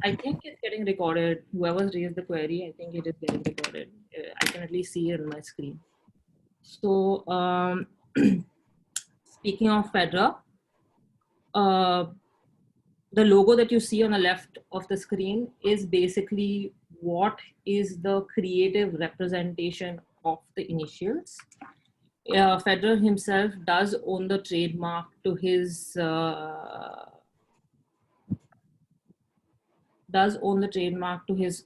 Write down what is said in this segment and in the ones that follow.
I think it's getting recorded. Whoever's raised the query, I think it is getting recorded. I can at least see it on my screen. So, speaking of Fedra, uh, the logo that you see on the left of the screen is basically what is the creative representation of the initials. Federer himself does own the trademark to his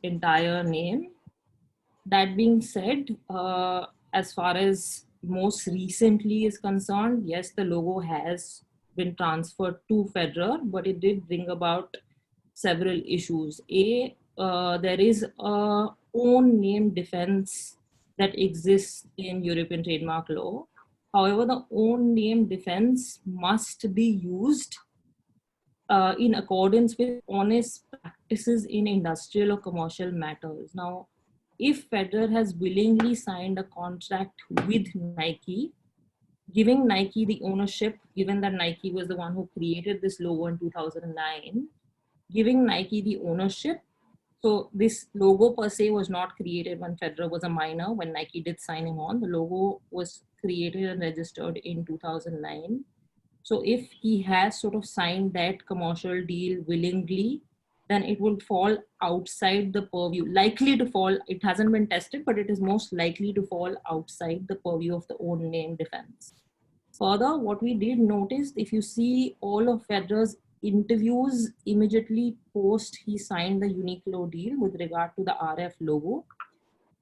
entire name. That being said, as far as most recently is concerned, yes, the logo has been transferred to Federer, but it did bring about several issues. There is a own name defense that exists in European trademark law. However, the own name defense must be used in accordance with honest practices in industrial or commercial matters. Now, if Federer has willingly signed a contract with Nike, giving Nike the ownership, given that Nike was the one who created this logo in 2009, giving Nike the ownership. So this logo per se was not created when Federer was a minor, when Nike did sign him on. The logo was created and registered in 2009. So if he has sort of signed that commercial deal willingly, then it will fall outside the purview, likely to fall. It hasn't been tested, but it is most likely to fall outside the purview of the own name defense. Further, what we did notice, if you see all of Federer's interviews immediately post he signed the Uniqlo deal with regard to the RF logo,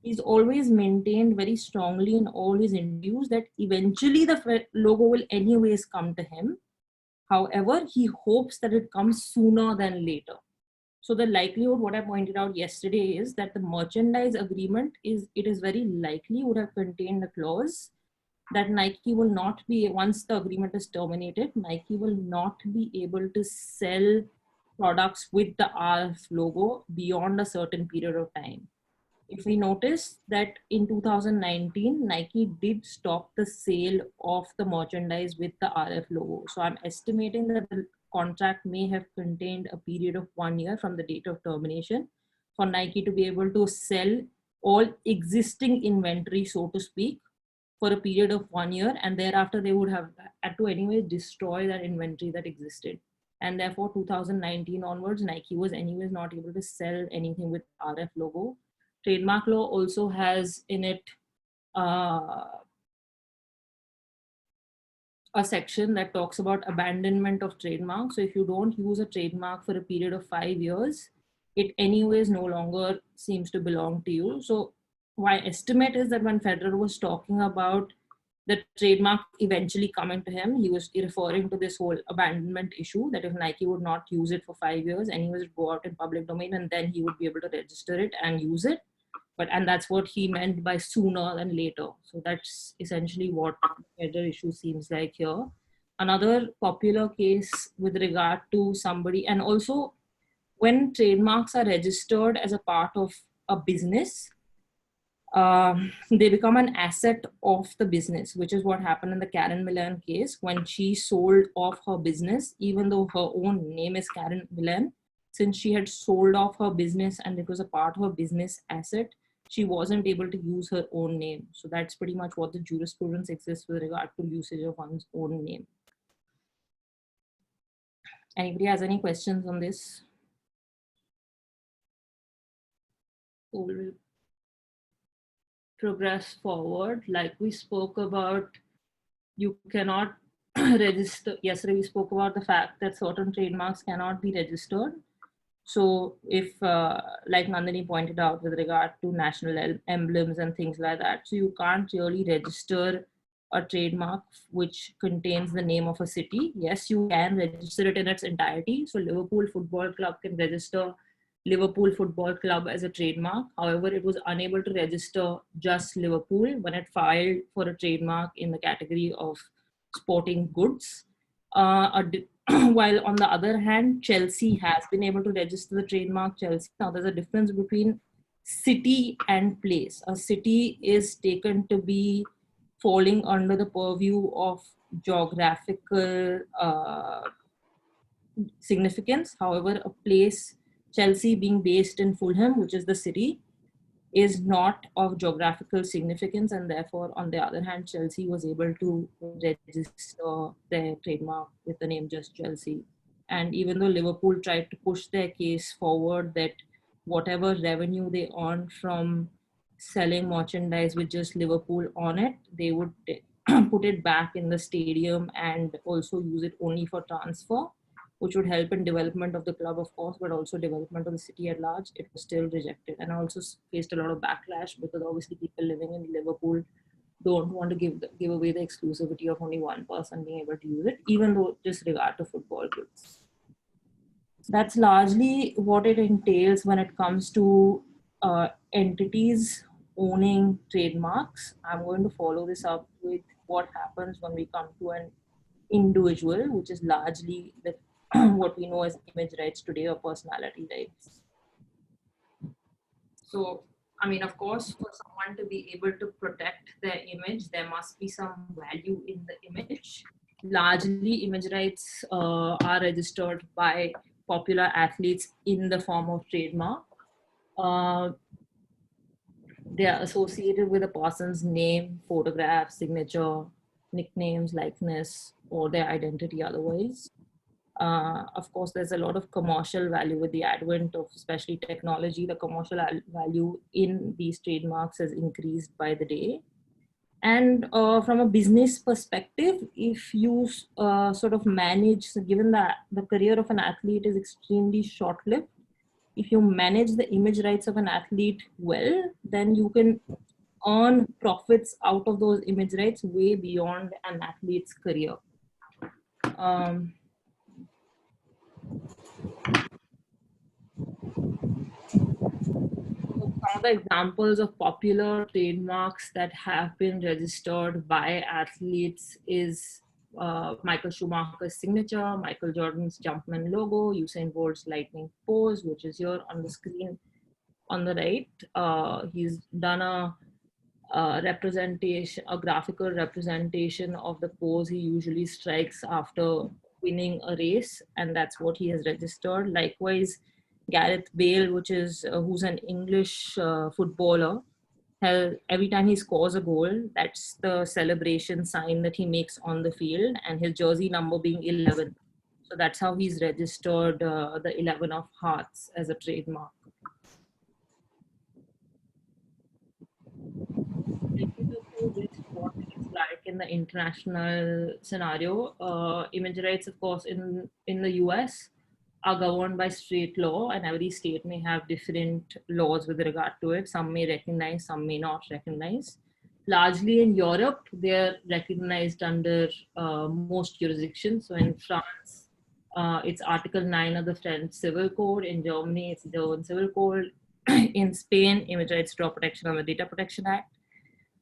he's always maintained very strongly in all his interviews that eventually the logo will anyways come to him. However, he hopes that it comes sooner than later. So the likelihood, what I pointed out yesterday, is that the merchandise agreement it is very likely would have contained a clause that Nike will not be, once the agreement is terminated, Nike will not be able to sell products with the RF logo beyond a certain period of time. If we notice that in 2019, Nike did stop the sale of the merchandise with the RF logo. So I'm estimating that the contract may have contained a period of 1 year from the date of termination for Nike to be able to sell all existing inventory, so to speak, for a period of 1 year, and thereafter they would have had to anyway destroy that inventory that existed. And therefore 2019 onwards, Nike was anyways not able to sell anything with RF logo. Trademark law also has in it a section that talks about abandonment of trademark. So if you don't use a trademark for a period of 5 years, it anyways no longer seems to belong to you. So my estimate is that when Federer was talking about the trademark eventually coming to him, he was referring to this whole abandonment issue, that if Nike would not use it for 5 years, anyways it would go out in public domain and then he would be able to register it and use it. And that's what he meant by sooner than later. So that's essentially what the other issue seems like here. Another popular case with regard to somebody, and also when trademarks are registered as a part of a business, they become an asset of the business, which is what happened in the Karen Millen case when she sold off her business, even though her own name is Karen Millen. Since she had sold off her business and it was a part of her business asset, she wasn't able to use her own name. So that's pretty much what the jurisprudence exists with regard to usage of one's own name. Anybody has any questions on this? We'll progress forward. Like we spoke about, you cannot register. Yesterday we spoke about the fact that certain trademarks cannot be registered. So if, like Nandini pointed out with regard to national emblems and things like that, so you can't really register a trademark which contains the name of a city. Yes, you can register it in its entirety. So Liverpool Football Club can register Liverpool Football Club as a trademark. However, it was unable to register just Liverpool when it filed for a trademark in the category of sporting goods. While on the other hand, Chelsea has been able to register the trademark Chelsea. Now there's a difference between city and place. A city is taken to be falling under the purview of geographical significance. However, a place Chelsea being based in Fulham, which is the city, is not of geographical significance, and therefore, on the other hand, Chelsea was able to register their trademark with the name just Chelsea. And even though Liverpool tried to push their case forward that whatever revenue they earned from selling merchandise with just Liverpool on it, they would put it back in the stadium and also use it only for transfer, which would help in development of the club, of course, but also development of the city at large. It was still rejected, and also faced a lot of backlash because obviously people living in Liverpool don't want to give away the exclusivity of only one person being able to use it, even though disregard to football goods. That's largely what it entails when it comes to entities owning trademarks. I'm going to follow this up with what happens when we come to an individual, which is largely the, what we know as image rights today or personality rights. So, I mean, of course, for someone to be able to protect their image, there must be some value in the image. Largely, image rights are registered by popular athletes in the form of trademark. They are associated with a person's name, photograph, signature, nicknames, likeness, or their identity otherwise. Of course, there's a lot of commercial value with the advent of especially technology. The commercial value in these trademarks has increased by the day. And from a business perspective, if you sort of manage, so given that the career of an athlete is extremely short-lived, if you manage the image rights of an athlete well, then you can earn profits out of those image rights way beyond an athlete's career. Some of the examples of popular trademarks that have been registered by athletes is Michael Schumacher's signature, Michael Jordan's Jumpman logo, Usain Bolt's lightning pose, which is here on the screen on the right. He's done a representation, a graphical representation of the pose he usually strikes after winning a race, and that's what he has registered. Likewise, Gareth Bale, which is who's an English footballer, every time he scores a goal, that's the celebration sign that he makes on the field, and his jersey number being 11. So that's how he's registered the 11 of hearts as a trademark. What it's like in the international scenario. Image rights, of course, in the US are governed by state law, and every state may have different laws with regard to it. Some may recognize, some may not recognize. Largely in Europe, they're recognized under most jurisdictions. So in France, it's Article 9 of the French Civil Code. In Germany, it's the German Civil Code. In Spain, image rights law protection under the Data Protection Act.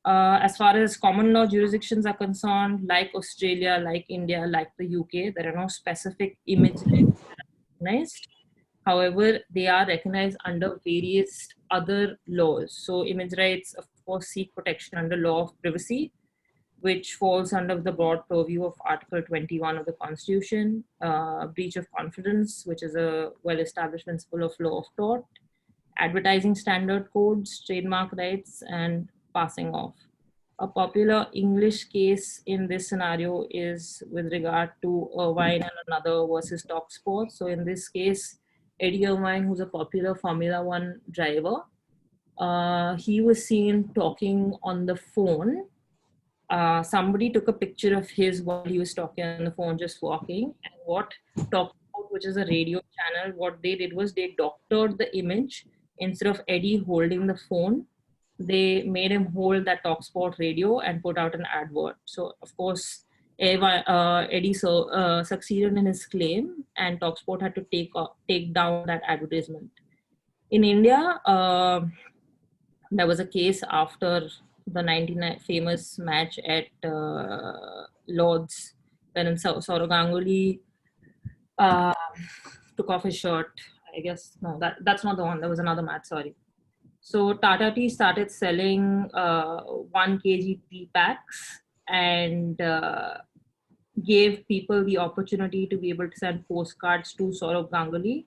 As far as common law jurisdictions are concerned, like Australia, like India, like the UK, there are no specific image rights recognized. However, they are recognized under various other laws. So image rights, of course, seek protection under law of privacy, which falls under the broad purview of Article 21 of the Constitution, breach of confidence, which is a well-established principle of law of tort, advertising standard codes, trademark rights, and passing off. A popular English case in this scenario is with regard to Irvine and another versus TalkSport. So in this case, Eddie Irvine, who's a popular Formula One driver, he was seen talking on the phone. Somebody took a picture of his while he was talking on the phone, just walking. And what TalkSport, which is a radio channel, what they did was they doctored the image. Instead of Eddie holding the phone, they made him hold that TalkSport radio and put out an advert. So, of course, Eddie succeeded in his claim, and TalkSport had to take down that advertisement. In India, there was a case after the 99 famous match at Lord's, when Sourav Ganguly took off his shirt. I guess, no, that's not the one. There was another match, sorry. So Tata Tea started selling 1 kg tea packs and gave people the opportunity to be able to send postcards to Sourav Ganguly.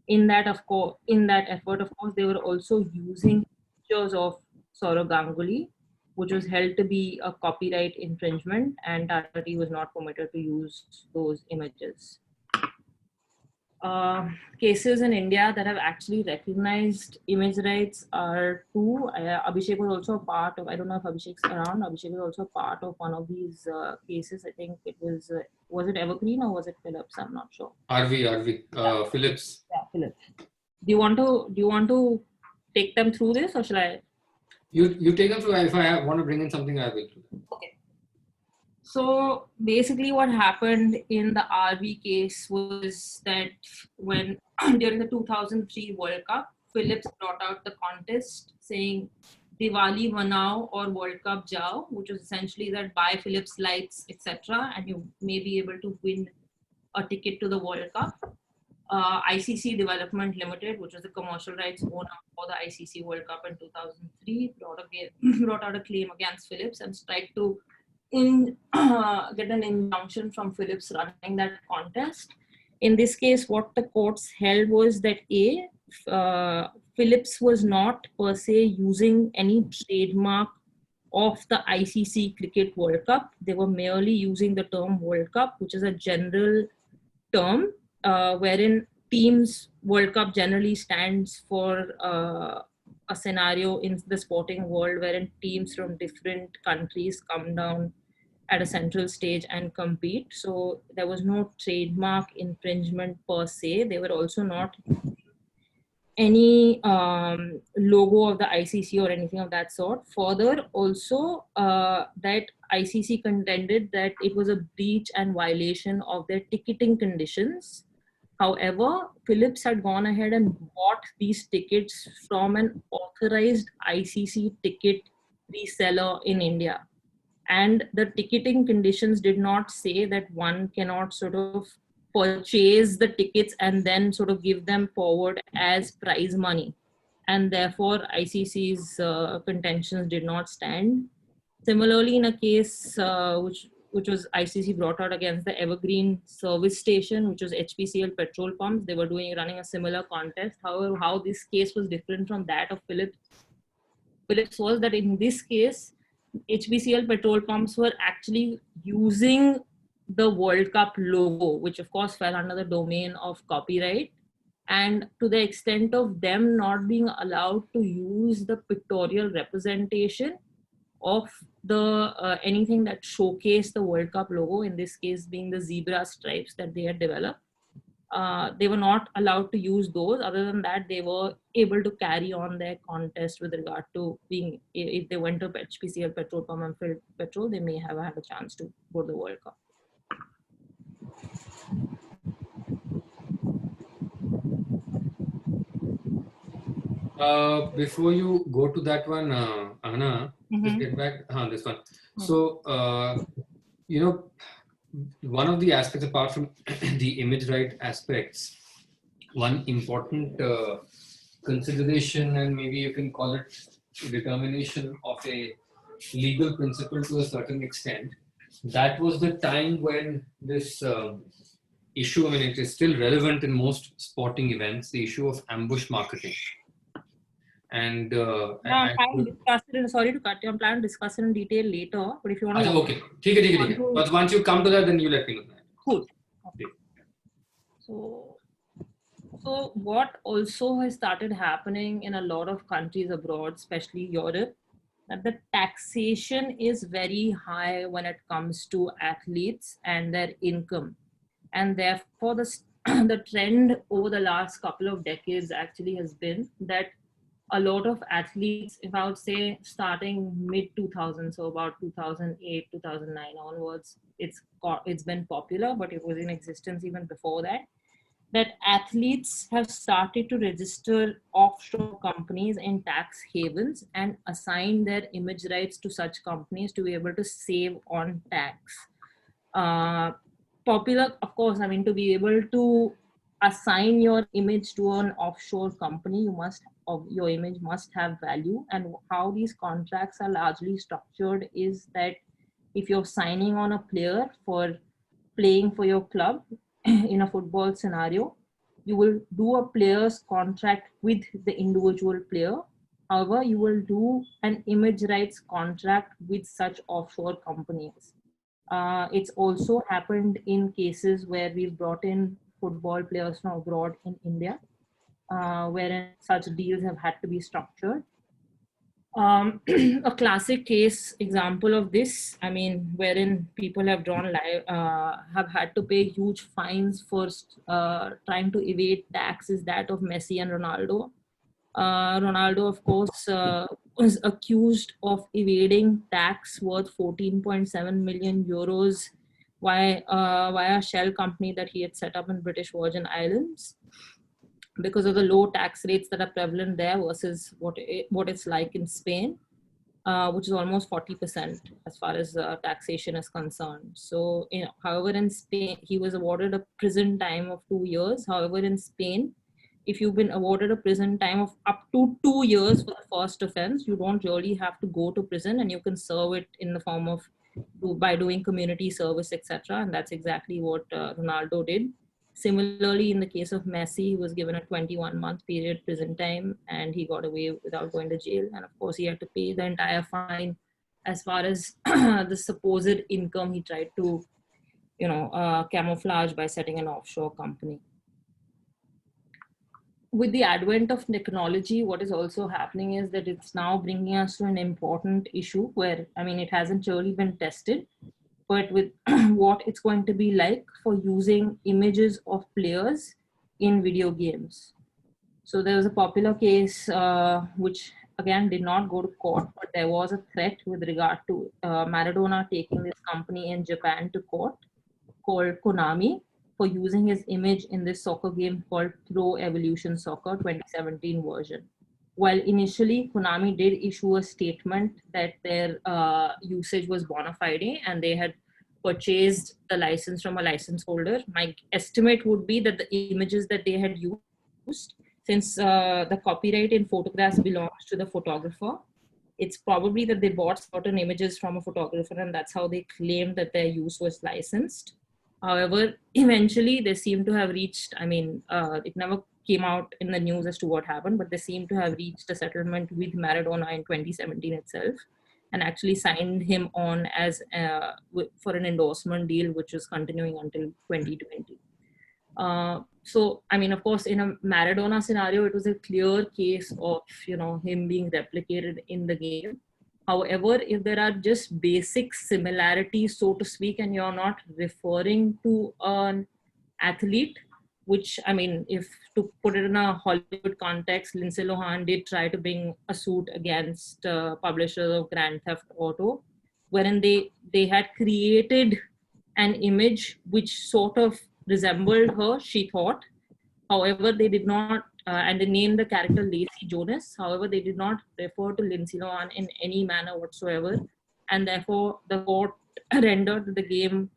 in that effort, of course, they were also using pictures of Saurav Ganguly, which was held to be a copyright infringement, and Tata Tea was not permitted to use those images. Cases in India that have actually recognized image rights are two. Abhishek was also a part of, I don't know if Abhishek's around, Abhishek was also a part of one of these cases. I think it was it Evergreen or was it Philips? I'm not sure. RV, Philips. Yeah, Philips. Do you want to take them through this, or shall I? You take them through. If I want to bring in something, I will. Okay. So basically what happened in the RV case was that when during the 2003 World Cup, Philips brought out the contest saying Diwali Manao or World Cup Jao, which is essentially that buy Philips lights, etc., and you may be able to win a ticket to the World Cup. ICC Development Limited, which was the commercial rights owner for the ICC World Cup in 2003, brought out a claim against Philips and tried to get an injunction from Philips running that contest. In this case, what the courts held was that Philips was not per se using any trademark of the ICC Cricket World Cup. They were merely using the term World Cup, which is a general term wherein teams World Cup generally stands for a scenario in the sporting world wherein teams from different countries come down at a central stage and compete. So there was no trademark infringement per se. They were also not any logo of the ICC or anything of that sort. Further, also that ICC contended that it was a breach and violation of their ticketing conditions. However, Philips had gone ahead and bought these tickets from an authorized ICC ticket reseller in India. And the ticketing conditions did not say that one cannot sort of purchase the tickets and then sort of give them forward as prize money. And therefore, ICC's contentions did not stand. Similarly, in a case which was ICC brought out against the Evergreen service station, which was HPCL petrol pumps, they were running a similar contest. However, how this case was different from that of Philips was that in this case, HPCL petrol pumps were actually using the World Cup logo, which of course fell under the domain of copyright. And to the extent of them not being allowed to use the pictorial representation of the anything that showcased the World Cup logo, in this case being the zebra stripes that they had developed, they were not allowed to use those. Other than that, they were able to carry on their contest with regard to being, if they went to HPCL petrol pump and filled petrol, they may have had a chance to go to the World Cup. Before you go to that one, Anna, just get back this one. So, one of the aspects, apart from the image right aspects, one important consideration, and maybe you can call it determination of a legal principle to a certain extent, that was the time when this issue, I mean, it is still relevant in most sporting events, the issue of ambush marketing. And I'm planning to discuss it. Sorry to cut you. I'm planning to discuss it in detail later. But if you want to, okay, okay. But once you come to that, then you let me know. Cool. Okay. So what also has started happening in a lot of countries abroad, especially Europe, that the taxation is very high when it comes to athletes and their income, and therefore the trend over the last couple of decades actually has been that a lot of athletes, if I would say starting mid 2000s, so about 2008, 2009 onwards, it's been popular, but it was in existence even before that athletes have started to register offshore companies in tax havens and assign their image rights to such companies to be able to save on tax. Popular, of course, I mean, to be able to assign your image to an offshore company, your image must have value. And how these contracts are largely structured is that if you're signing on a player for playing for your club in a football scenario, you will do a player's contract with the individual player. However, you will do an image rights contract with such offshore companies. It's also happened in cases where we've brought in football players from abroad in India, wherein such deals have had to be structured. A classic case example of this, I mean, wherein people have have had to pay huge fines for trying to evade tax, is that of Messi and Ronaldo. Ronaldo, of course, was accused of evading tax worth 14.7 million euros via a shell company that he had set up in British Virgin Islands, because of the low tax rates that are prevalent there versus what it's like in Spain, which is almost 40% as far as taxation is concerned. So, however, in Spain, he was awarded a prison time of 2 years. However, in Spain, if you've been awarded a prison time of up to 2 years for the first offense, you don't really have to go to prison, and you can serve it in the form of by doing community service, etc. And that's exactly what Ronaldo did. Similarly, in the case of Messi, he was given a 21-month period prison time, and he got away without going to jail. And of course, he had to pay the entire fine as far as the supposed income he tried to, camouflage by setting an offshore company. With the advent of technology, what is also happening is that it's now bringing us to an important issue where, I mean, it hasn't really been tested, but with what it's going to be like for using images of players in video games. So there was a popular case, which again did not go to court, but there was a threat with regard to Maradona taking this company in Japan to court called Konami for using his image in this soccer game called Pro Evolution Soccer 2017 version. While initially Konami did issue a statement that their usage was bona fide and they had purchased the license from a license holder, my estimate would be that the images that they had used, since the copyright in photographs belongs to the photographer, it's probably that they bought certain images from a photographer and that's how they claimed that their use was licensed. However, eventually they seem to have reached, I mean, it never came out in the news as to what happened, but they seem to have reached a settlement with Maradona in 2017 itself and actually signed him on as for an endorsement deal, which was continuing until 2020. So, I mean, of course, in a Maradona scenario, it was a clear case of, him being replicated in the game. However, if there are just basic similarities, so to speak, and you're not referring to an athlete, which, I mean, if to put it in a Hollywood context, Lindsay Lohan did try to bring a suit against publishers of Grand Theft Auto, wherein they had created an image which sort of resembled her, she thought. However, they did not, and they named the character Lacey Jonas. However, they did not refer to Lindsay Lohan in any manner whatsoever. And therefore, the court rendered that the game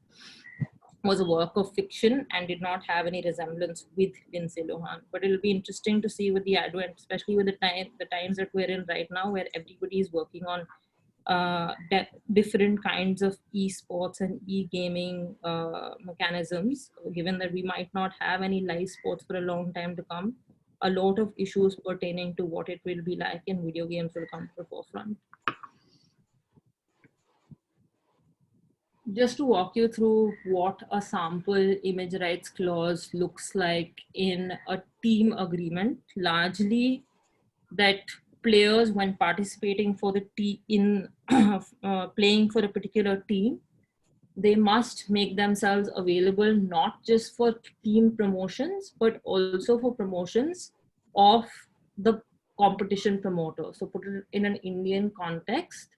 was a work of fiction and did not have any resemblance with Lindsay Lohan. But it'll be interesting to see with the advent, especially with the times that we're in right now, where everybody is working on different kinds of esports and e-gaming mechanisms. Given that we might not have any live sports for a long time to come, a lot of issues pertaining to what it will be like in video games will come to the forefront. Just to walk you through what a sample image rights clause looks like in a team agreement, largely that players, when participating for the playing for a particular team, they must make themselves available not just for team promotions, but also for promotions of the competition promoter. So put it in an Indian context,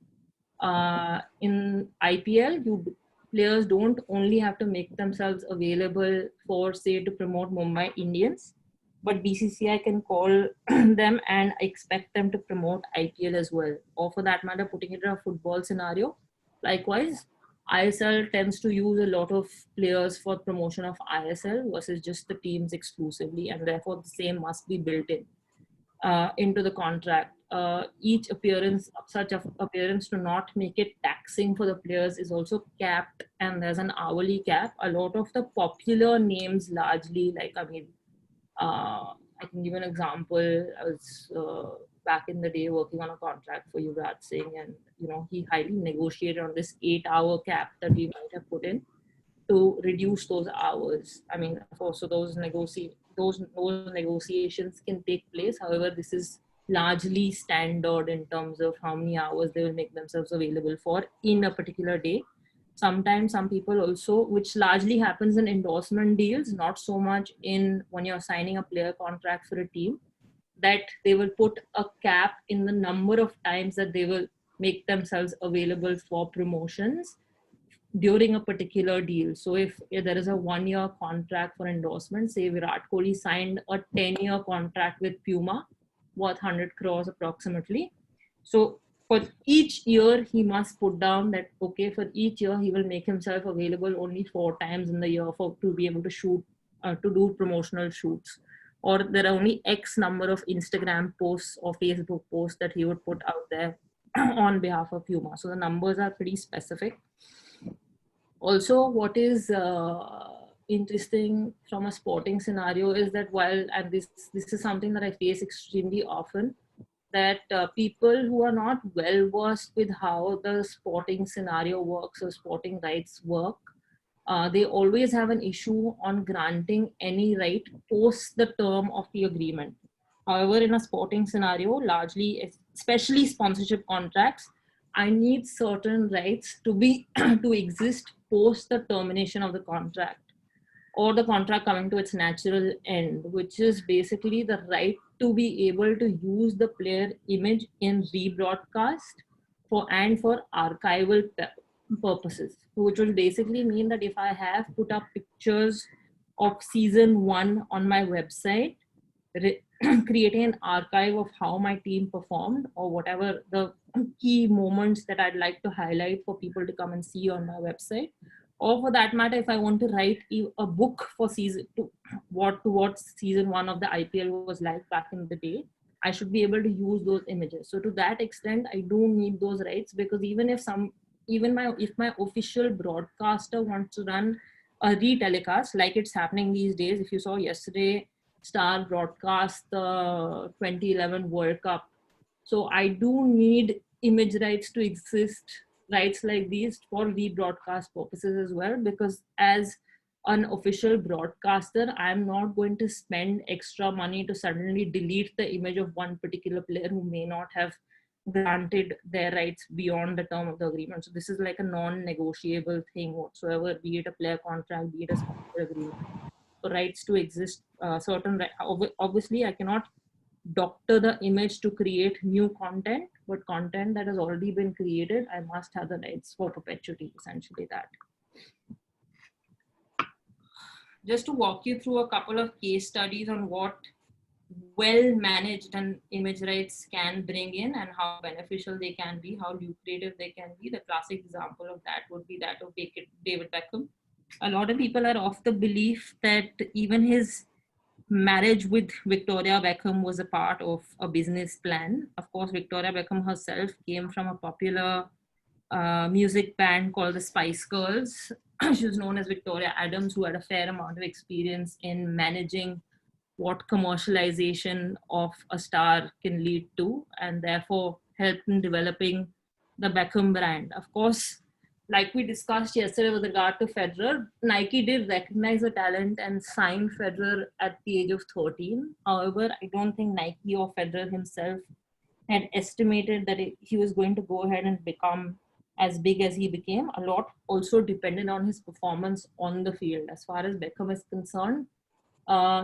in IPL, players don't only have to make themselves available for, say, to promote Mumbai Indians, but BCCI can call them and expect them to promote IPL as well. Or for that matter, putting it in a football scenario. Likewise, ISL tends to use a lot of players for promotion of ISL versus just the teams exclusively, and therefore the same must be built in into the contract. Each appearance, such appearance, to not make it taxing for the players is also capped, and there's an hourly cap. A lot of the popular names, largely, like, I mean, I can give an example. I was back in the day working on a contract for Yuvraj Singh, and he highly negotiated on this 8-hour cap that we might have put in to reduce those hours. I mean, of course, so those negotiations can take place. However, this is largely standard in terms of how many hours they will make themselves available for in a particular day. Sometimes some people also, which largely happens in endorsement deals, not so much in when you're signing a player contract for a team, that they will put a cap in the number of times that they will make themselves available for promotions during a particular deal. So if there is a 1-year contract for endorsement, say Virat Kohli signed a 10-year contract with Puma worth 100 crores approximately. So for each year, he must put down that, okay, for each year, he will make himself available only 4 times in the year to be able to shoot, to do promotional shoots. Or there are only X number of Instagram posts or Facebook posts that he would put out there on behalf of Puma. So the numbers are pretty specific. Also, what is interesting from a sporting scenario is that and this is something that I face extremely often, that people who are not well versed with how the sporting scenario works or sporting rights work, they always have an issue on granting any right post the term of the agreement. However, in a sporting scenario, largely, especially sponsorship contracts, I need certain rights to be to exist post the termination of the contract or the contract coming to its natural end, which is basically the right to be able to use the player image in rebroadcast for archival purposes, which will basically mean that if I have put up pictures of season 1 on my website, creating an archive of how my team performed or whatever the key moments that I'd like to highlight for people to come and see on my website, or for that matter, if I want to write a book for season 2, what season 1 of the IPL was like back in the day, I should be able to use those images. So to that extent, I do need those rights, because if my official broadcaster wants to run a retelecast like it's happening these days, if you saw yesterday, Star broadcast the 2011 World Cup. So I do need image rights to exist, rights like these for rebroadcast purposes as well, because as an official broadcaster, I'm not going to spend extra money to suddenly delete the image of one particular player who may not have granted their rights beyond the term of the agreement. So this is like a non-negotiable thing whatsoever, be it a player contract, be it a sponsor agreement. So rights to exist, obviously I cannot doctor the image to create new content, but content that has already been created, I must have the rights for perpetuity, essentially that. Just to walk you through a couple of case studies on what well managed and image rights can bring in and how beneficial they can be, how lucrative they can be. The classic example of that would be that of David Beckham. A lot of people are of the belief that even his marriage with Victoria Beckham was a part of a business plan. Of course, Victoria Beckham herself came from a popular music band called the Spice Girls. She was known as Victoria Adams, who had a fair amount of experience in managing what commercialization of a star can lead to, and therefore helped in developing the Beckham brand. Of course, like we discussed yesterday with regard to Federer, Nike did recognize the talent and signed Federer at the age of 13. However, I don't think Nike or Federer himself had estimated that he was going to go ahead and become as big as he became. A lot also depended on his performance on the field. As far as Beckham is concerned,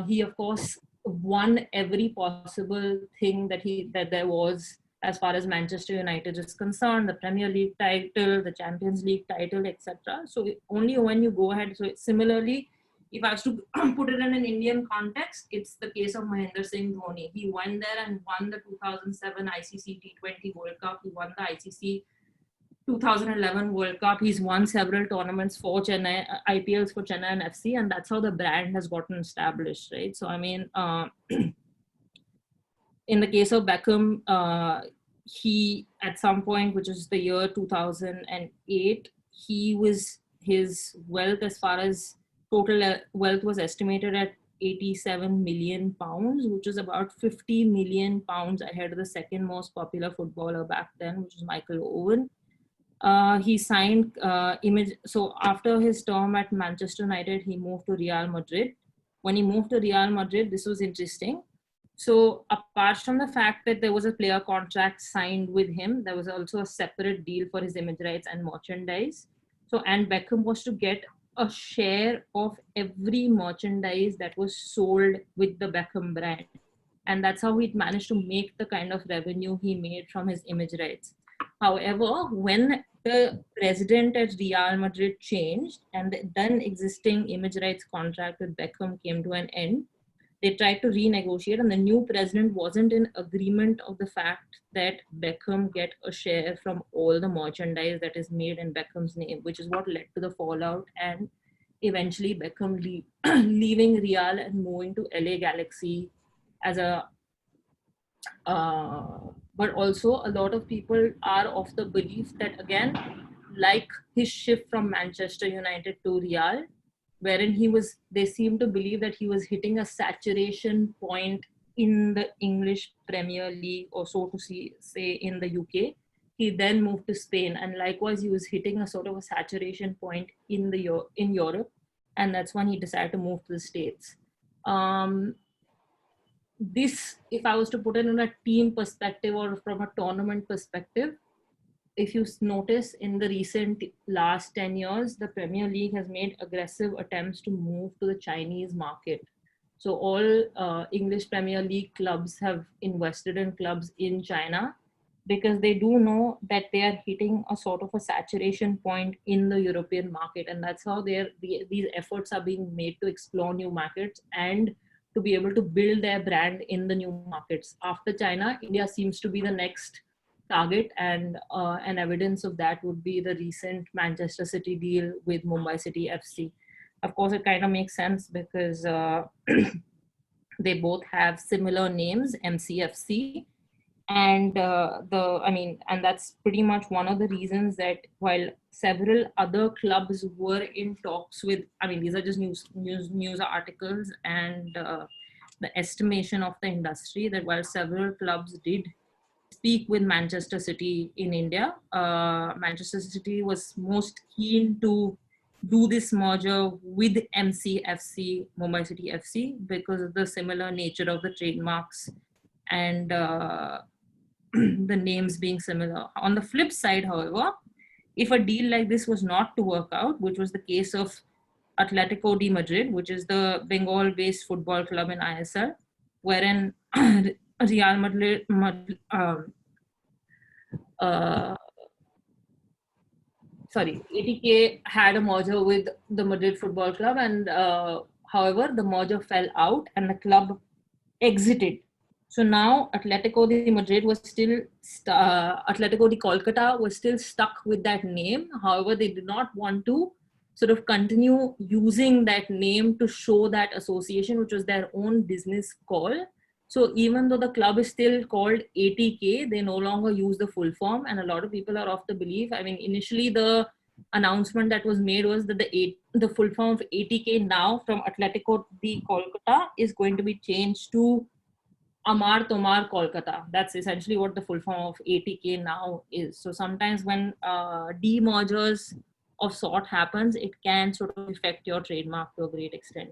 he of course won every possible thing that there was as far as Manchester United is concerned, the Premier League title, the Champions League title, etc. So only when you go ahead. So similarly, if I was to put it in an Indian context, it's the case of Mahendra Singh Dhoni. He went there and won the 2007 ICC T20 World Cup. He won the ICC 2011 World Cup. He's won several tournaments for Chennai, IPLs for Chennai and FC, and that's how the brand has gotten established, right? So, I mean, in the case of Beckham, he, at some point, which is the year 2008, his wealth as far as total wealth was estimated at 87 million pounds, which is about 50 million pounds ahead of the second most popular footballer back then, which was Michael Owen. He signed So after his term at Manchester United, he moved to Real Madrid. When he moved to Real Madrid, this was interesting. So apart from the fact that there was a player contract signed with him, there was also a separate deal for his image rights and merchandise. So, and Beckham was to get a share of every merchandise that was sold with the Beckham brand. And that's how he managed to make the kind of revenue he made from his image rights. However, when the president at Real Madrid changed and the then existing image rights contract with Beckham came to an end, they tried to renegotiate, and the new president wasn't in agreement of the fact that Beckham get a share from all the merchandise that is made in Beckham's name, which is what led to the fallout and eventually Beckham leaving Real and moving to LA Galaxy as a but also a lot of people are of the belief that, again, like his shift from Manchester United to Real, wherein they seem to believe that he was hitting a saturation point in the English Premier League, or so to say in the UK. He then moved to Spain, and likewise he was hitting a sort of a saturation point in Europe, and that's when he decided to move to the States. This, if I was to put it in a team perspective or from a tournament perspective, if you notice in the recent last 10 years, the Premier League has made aggressive attempts to move to the Chinese market. So all English Premier League clubs have invested in clubs in China because they do know that they are hitting a sort of a saturation point in the European market. And that's how these efforts are being made to explore new markets and to be able to build their brand in the new markets. After China, India seems to be the next target, and an evidence of that would be the recent Manchester City deal with Mumbai City FC. Of course, it kind of makes sense because they both have similar names, MCFC, and and that's pretty much one of the reasons that while several other clubs were in talks with, these are just news articles and the estimation of the industry, that while several clubs did speak with Manchester City in India, Manchester City was most keen to do this merger with MCFC, Mumbai City FC, because of the similar nature of the trademarks and the names being similar. On the flip side, however, if a deal like this was not to work out, which was the case of Atletico de Madrid, which is the Bengal-based football club in ISL, wherein Real Madrid, ATK had a merger with the Madrid Football Club, and however, the merger fell out and the club exited. So now Atletico de Madrid was still, Atletico de Kolkata was still stuck with that name. However, they did not want to sort of continue using that name to show that association, which was their own business call. So even though the club is still called ATK, they no longer use the full form. And a lot of people are of the belief, initially the announcement that was made was that the full form of ATK now from Atletico de Kolkata is going to be changed to Amar Tomar Kolkata. That's essentially what the full form of ATK now is. So sometimes when demergers of sort happens, it can sort of affect your trademark to a great extent.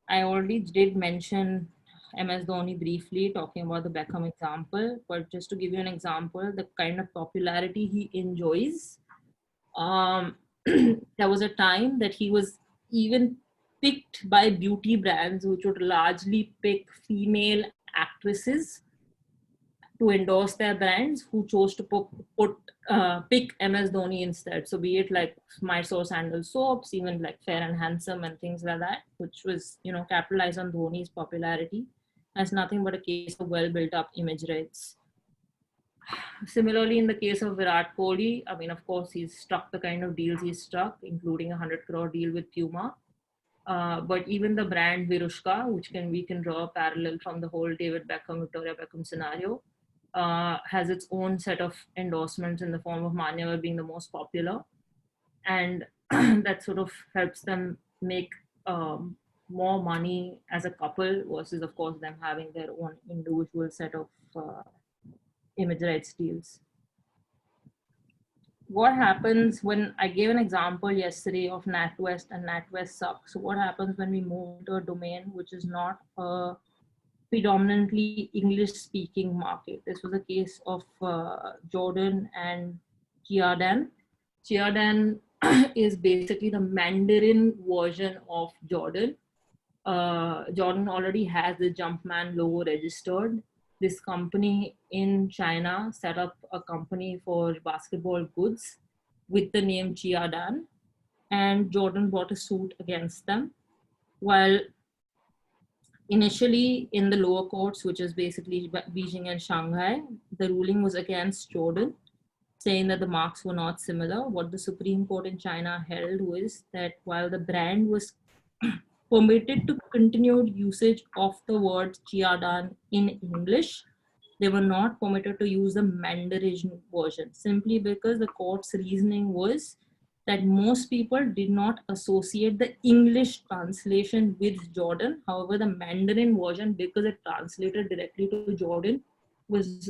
I already did mention MS Dhoni briefly, talking about the Beckham example, but just to give you an example, the kind of popularity he enjoys, there was a time that he was even picked by beauty brands, which would largely pick female actresses to endorse their brands, who chose to pick MS Dhoni instead. So be it like Mysore Sandal soaps, even like Fair and Handsome and things like that, which was, capitalized on Dhoni's popularity. As nothing but a case of well built up image rights. Similarly, in the case of Virat Kohli, of course, he's struck the kind of deals he's struck, including a 100 crore deal with Puma. But even the brand Virushka, which we can draw a parallel from the whole David Beckham, Victoria Beckham scenario, has its own set of endorsements in the form of Manyavar being the most popular. And that sort of helps them make more money as a couple versus, of course, them having their own individual set of image rights deals. What happens when I gave an example yesterday of NatWest and NatWest sucks. So what happens when we move into a domain which is not a predominantly English speaking market? This was a case of Jordan and Chiadan. Chiadan is basically the Mandarin version of Jordan. Jordan already has the Jumpman logo registered. This company in China set up a company for basketball goods with the name Chiadan, and Jordan brought a suit against them. While initially in the lower courts, which is basically Beijing and Shanghai, the ruling was against Jordan, saying that the marks were not similar. What the Supreme Court in China held was that while the brand was permitted to continued usage of the word Chiadan in English, they were not permitted to use the Mandarin version, simply because the court's reasoning was that most people did not associate the English translation with Jordan. However, the Mandarin version, because it translated directly to Jordan, was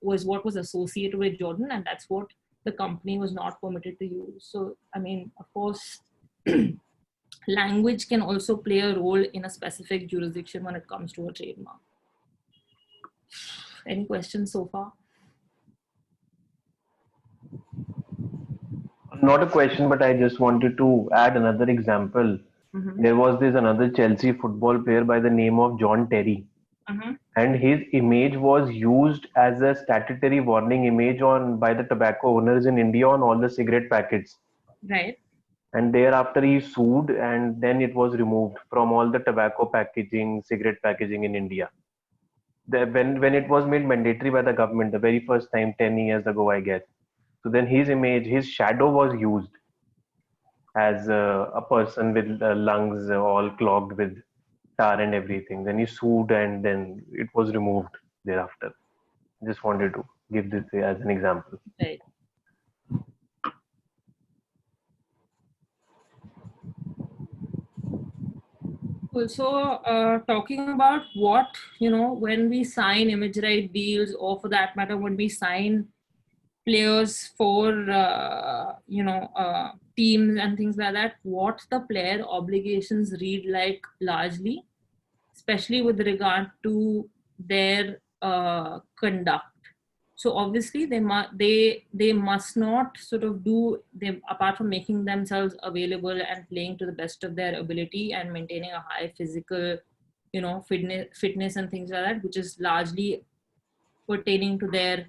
what was associated with Jordan, and that's what the company was not permitted to use. So, I mean, of course, language can also play a role in a specific jurisdiction when it comes to a trademark. Any questions so far? Not a question, but I just wanted to add another example. There was this another Chelsea football player by the name of John Terry. And his image was used as a statutory warning image by the tobacco owners in India on all the cigarette packets. Right. And thereafter he sued, and then it was removed from all the tobacco packaging, cigarette packaging in India. When it was made mandatory by the government the very first time 10 years ago, I guess. So then his image, his shadow was used as a person with lungs all clogged with tar and everything. Then he sued, and then it was removed thereafter. Just wanted to give this as an example. Right. Also, talking about what, when we sign image right deals, or for that matter, when we sign players for, teams and things like that, what the player obligations read like largely, especially with regard to their conduct. So obviously they must not sort of do them, apart from making themselves available and playing to the best of their ability and maintaining a high physical, fitness and things like that, which is largely pertaining to their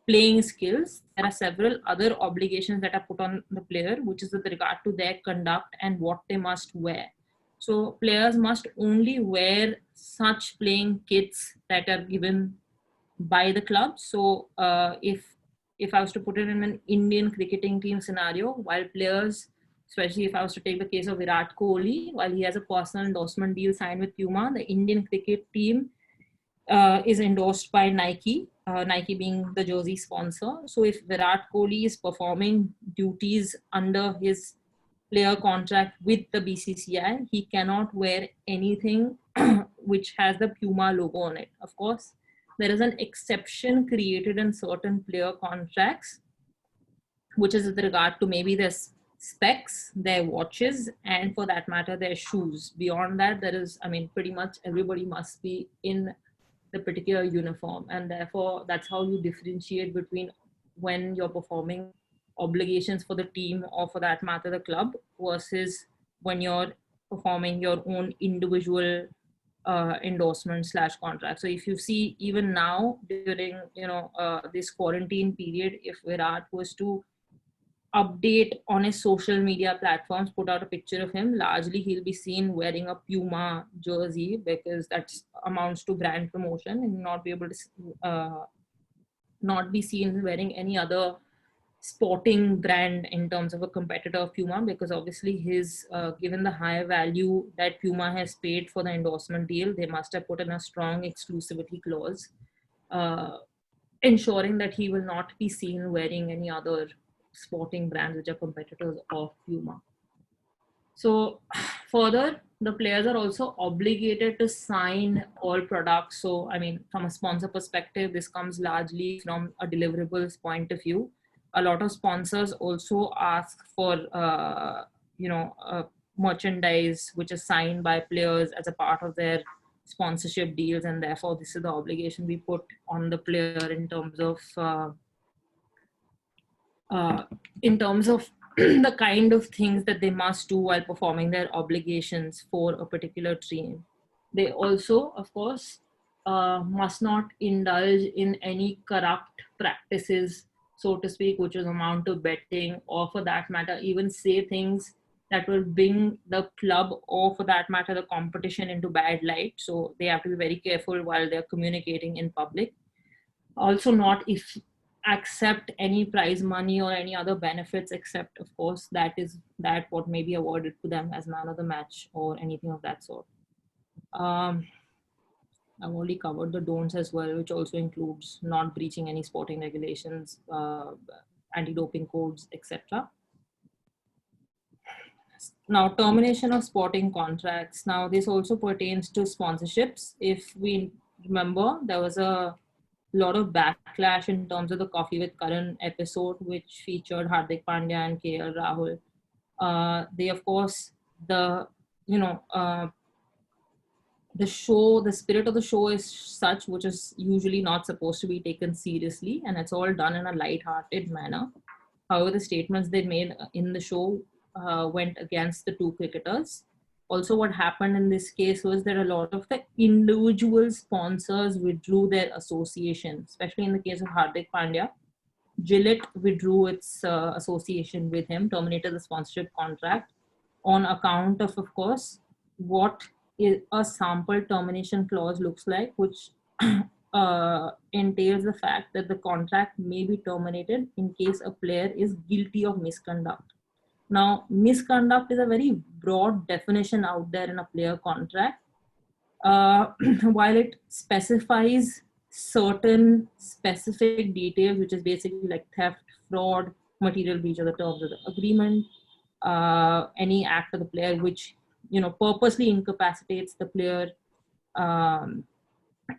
playing skills. There are several other obligations that are put on the player, which is with regard to their conduct and what they must wear. So players must only wear such playing kits that are given by the club. So if I was to put it in an Indian cricketing team scenario, while players, especially if I was to take the case of Virat Kohli, while he has a personal endorsement deal signed with Puma, the Indian cricket team is endorsed by Nike, Nike being the jersey sponsor. So if Virat Kohli is performing duties under his player contract with the BCCI, he cannot wear anything which has the Puma logo on it. Of course, there is an exception created in certain player contracts, which is with regard to maybe their specs, their watches, and for that matter, their shoes. Beyond that, there is, pretty much everybody must be in the particular uniform, and therefore that's how you differentiate between when you're performing obligations for the team or for that matter the club versus when you're performing your own individual endorsement / contract. So if you see even now during this quarantine period, if Virat was to update on his social media platforms, put out a picture of him, largely he'll be seen wearing a Puma jersey because that amounts to brand promotion, and not be able to not be seen wearing any other sporting brand in terms of a competitor of Puma, because obviously his given the high value that Puma has paid for the endorsement deal, they must have put in a strong exclusivity clause ensuring that he will not be seen wearing any other sporting brands which are competitors of Puma. So further, the players are also obligated to sign all products. So, I mean, from a sponsor perspective, this comes largely from a deliverables point of view. A lot of sponsors also ask for, merchandise which is signed by players as a part of their sponsorship deals, and therefore this is the obligation we put on the player in terms of uh, the kind of things that they must do while performing their obligations for a particular team. They also, of course, must not indulge in any corrupt practices, so to speak, which is amount to betting, or for that matter, even say things that will bring the club or for that matter the competition into bad light. So they have to be very careful while they're communicating in public. Also not if accept any prize money or any other benefits, except of course that what may be awarded to them as man of the match or anything of that sort. I've already covered the don'ts as well, which also includes not breaching any sporting regulations, anti-doping codes, etc. Now, termination of sporting contracts. Now, this also pertains to sponsorships. If we remember, there was a lot of backlash in terms of the Coffee with Karan episode, which featured Hardik Pandya and KL Rahul. They, of course, the you know the show, the spirit of the show is such, which is usually not supposed to be taken seriously, and it's all done in a light-hearted manner. However, the statements they made in the show went against the two cricketers. Also, what happened in this case was that a lot of the individual sponsors withdrew their association, especially in the case of Hardik Pandya. Gillette withdrew its association with him, terminated the sponsorship contract on account of course, what a sample termination clause looks like, which entails the fact that the contract may be terminated in case a player is guilty of misconduct. Now, misconduct is a very broad definition out there in a player contract. While it specifies certain specific details, which is basically like theft, fraud, material breach of the terms of the agreement, any act of the player which purposely incapacitates the player, um,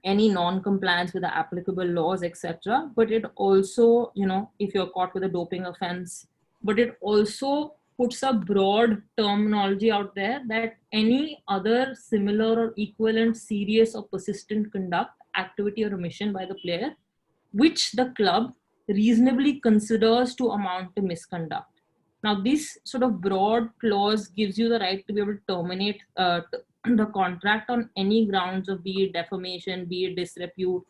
any non-compliance with the applicable laws, etc. But it also, if you're caught with a doping offense, but it also puts a broad terminology out there that any other similar or equivalent serious or persistent conduct, activity or omission by the player, which the club reasonably considers to amount to misconduct. Now, this sort of broad clause gives you the right to be able to terminate the contract on any grounds of be it defamation, be it disrepute,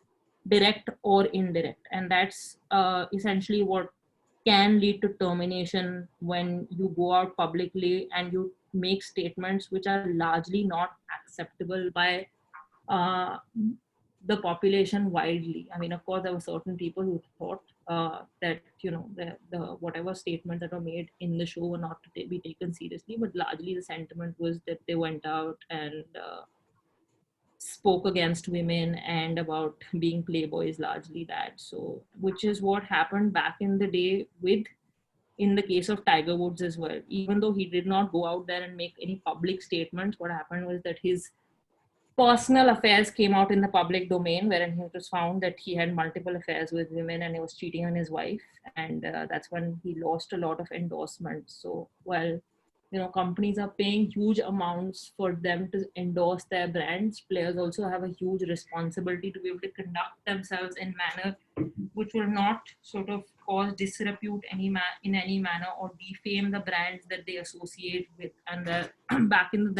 direct or indirect. And that's essentially what can lead to termination when you go out publicly and you make statements which are largely not acceptable by uh, the population widely. I mean, of course, there were certain people who thought that the whatever statements that were made in the show were not to be taken seriously, but largely the sentiment was that they went out and spoke against women and about being playboys, largely that. So, which is what happened back in the day in the case of Tiger Woods as well. Even though he did not go out there and make any public statements, what happened was that his personal affairs came out in the public domain, wherein it was found that he had multiple affairs with women and he was cheating on his wife, and that's when he lost a lot of endorsements. So while companies are paying huge amounts for them to endorse their brands, players also have a huge responsibility to be able to conduct themselves in manner which will not sort of cause disrepute in any manner or defame the brands that they associate with. And back in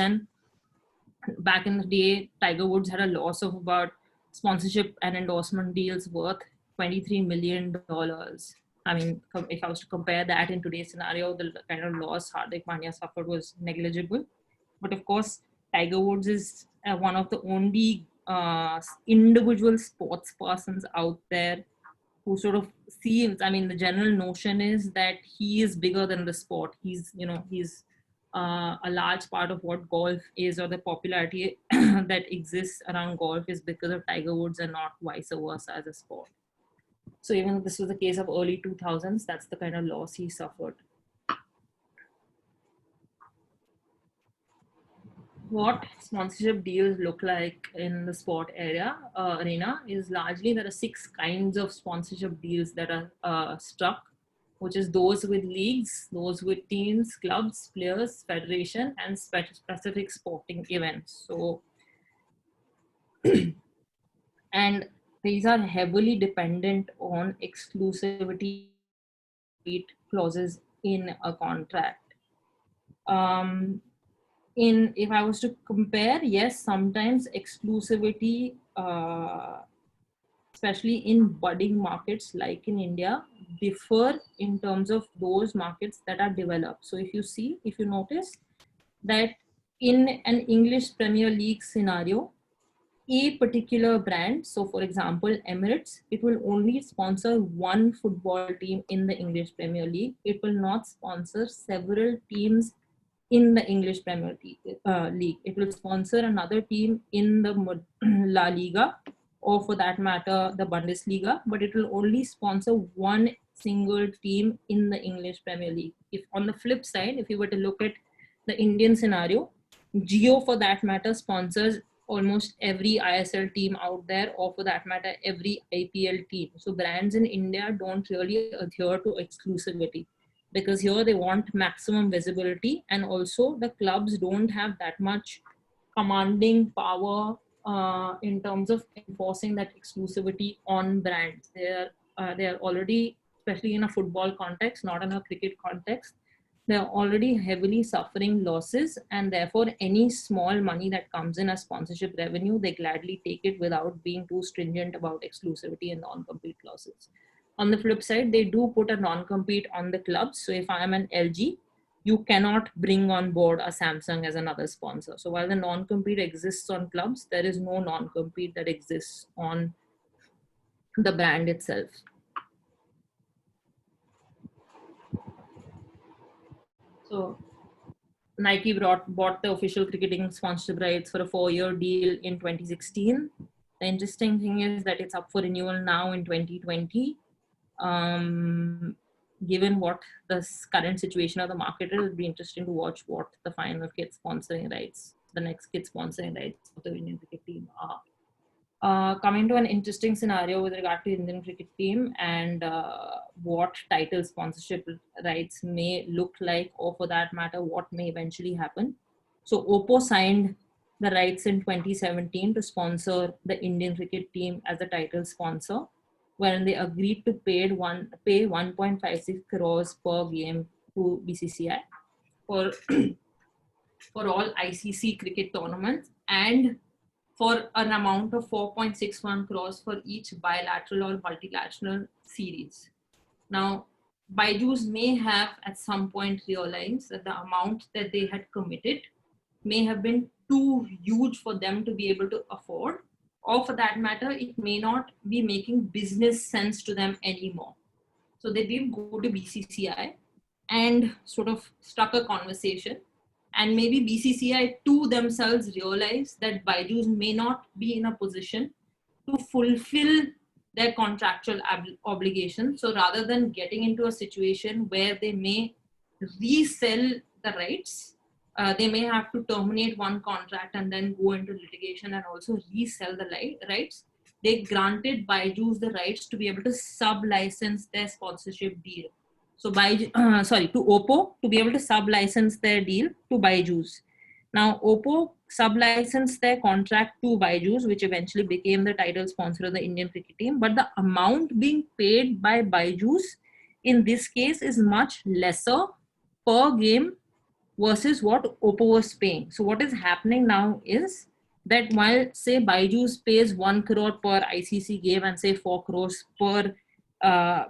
the day, Tiger Woods had a loss of about sponsorship and endorsement deals worth $23 million. I mean, if I was to compare that in today's scenario, the kind of loss Hardik Pandya suffered was negligible. But of course, Tiger Woods is one of the only individual sports persons out there who sort of seems, I mean, the general notion is that he is bigger than the sport. He's a large part of what golf is, or the popularity that exists around golf is because of Tiger Woods and not vice versa as a sport. So even if this was the case of early 2000s, that's the kind of loss he suffered. what sponsorship deals look like in the sport arena is largely there are 6 kinds of sponsorship deals that are struck, which is those with leagues, those with teams, clubs, players, federation, and specific sporting events. So, and these are heavily dependent on exclusivity clauses in a contract. If I was to compare, yes, sometimes exclusivity, especially in budding markets like in India, differ in terms of those markets that are developed. So if you notice that in an English Premier League scenario, a particular brand, so for example, Emirates, it will only sponsor one football team in the English Premier League. It will not sponsor several teams in the English Premier League. It will sponsor another team in the La Liga, or for that matter, the Bundesliga, but it will only sponsor one single team in the English Premier League. If on the flip side, if you were to look at the Indian scenario, Jio, for that matter, sponsors almost every ISL team out there, or for that matter, every IPL team. So brands in India don't really adhere to exclusivity, because here they want maximum visibility, and also the clubs don't have that much commanding power in terms of enforcing that exclusivity on brands. They are already, especially in a football context, not in a cricket context, they're already heavily suffering losses, and therefore any small money that comes in as sponsorship revenue, they gladly take it without being too stringent about exclusivity and non-compete clauses. On the flip side, they do put a non-compete on the clubs. So if I am an LG, you cannot bring on board a Samsung as another sponsor. So while the non-compete exists on clubs, there is no non-compete that exists on the brand itself. So Nike bought the official cricketing sponsorship rights for a 4-year deal in 2016. The interesting thing is that it's up for renewal now in 2020. Given what the current situation of the market is, it'll be interesting to watch what the final kit sponsoring rights, the next kit sponsoring rights of the Indian cricket team are. Coming to an interesting scenario with regard to Indian cricket team and what title sponsorship rights may look like, or for that matter, what may eventually happen. So Oppo signed the rights in 2017 to sponsor the Indian cricket team as a title sponsor, wherein they agreed to pay 1.56 crores per game to BCCI for for all ICC cricket tournaments, and for an amount of 4.61 crores for each bilateral or multilateral series. Now, Byju's may have at some point realized that the amount that they had committed may have been too huge for them to be able to afford, or for that matter, it may not be making business sense to them anymore. So they did go to BCCI and sort of struck a conversation. And maybe BCCI too themselves realize that Byju's may not be in a position to fulfill their contractual obligations. So rather than getting into a situation where they may resell the rights, they may have to terminate one contract and then go into litigation and also resell the rights. They granted Byju's the rights to be able to sub-license their sponsorship deal. So to Oppo, to be able to sub-license their deal to Byju's. Now, Oppo sub-licensed their contract to Byju's, which eventually became the title sponsor of the Indian cricket team. But the amount being paid by Byju's in this case is much lesser per game versus what Oppo was paying. So what is happening now is that while, say, Byju's pays 1 crore per ICC game and say 4 crores per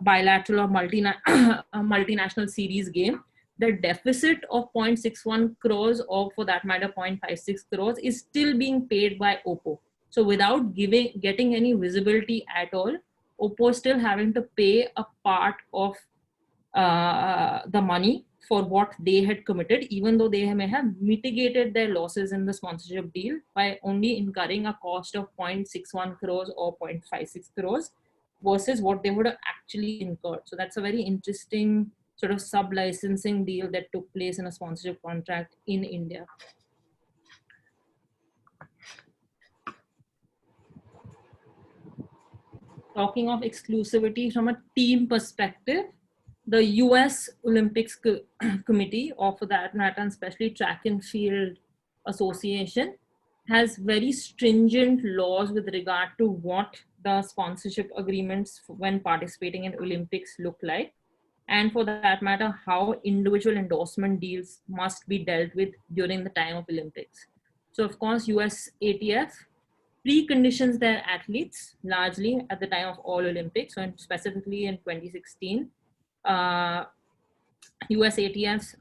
bilateral or multinational series game, the deficit of 0.61 crores or for that matter 0.56 crores is still being paid by Oppo. So without getting any visibility at all, Oppo is still having to pay a part of the money for what they had committed, even though they may have mitigated their losses in the sponsorship deal by only incurring a cost of 0.61 crores or 0.56 crores versus what they would have actually incurred. So that's a very interesting sort of sub-licensing deal that took place in a sponsorship contract in India. talking of exclusivity from a team perspective, the US Olympics Committee, or for that matter, and especially Track and Field Association, has very stringent laws with regard to what the sponsorship agreements when participating in Olympics look like. And for that matter, how individual endorsement deals must be dealt with during the time of Olympics. So of course, US ATF preconditions their athletes largely at the time of all Olympics. So specifically in 2016, US ATFs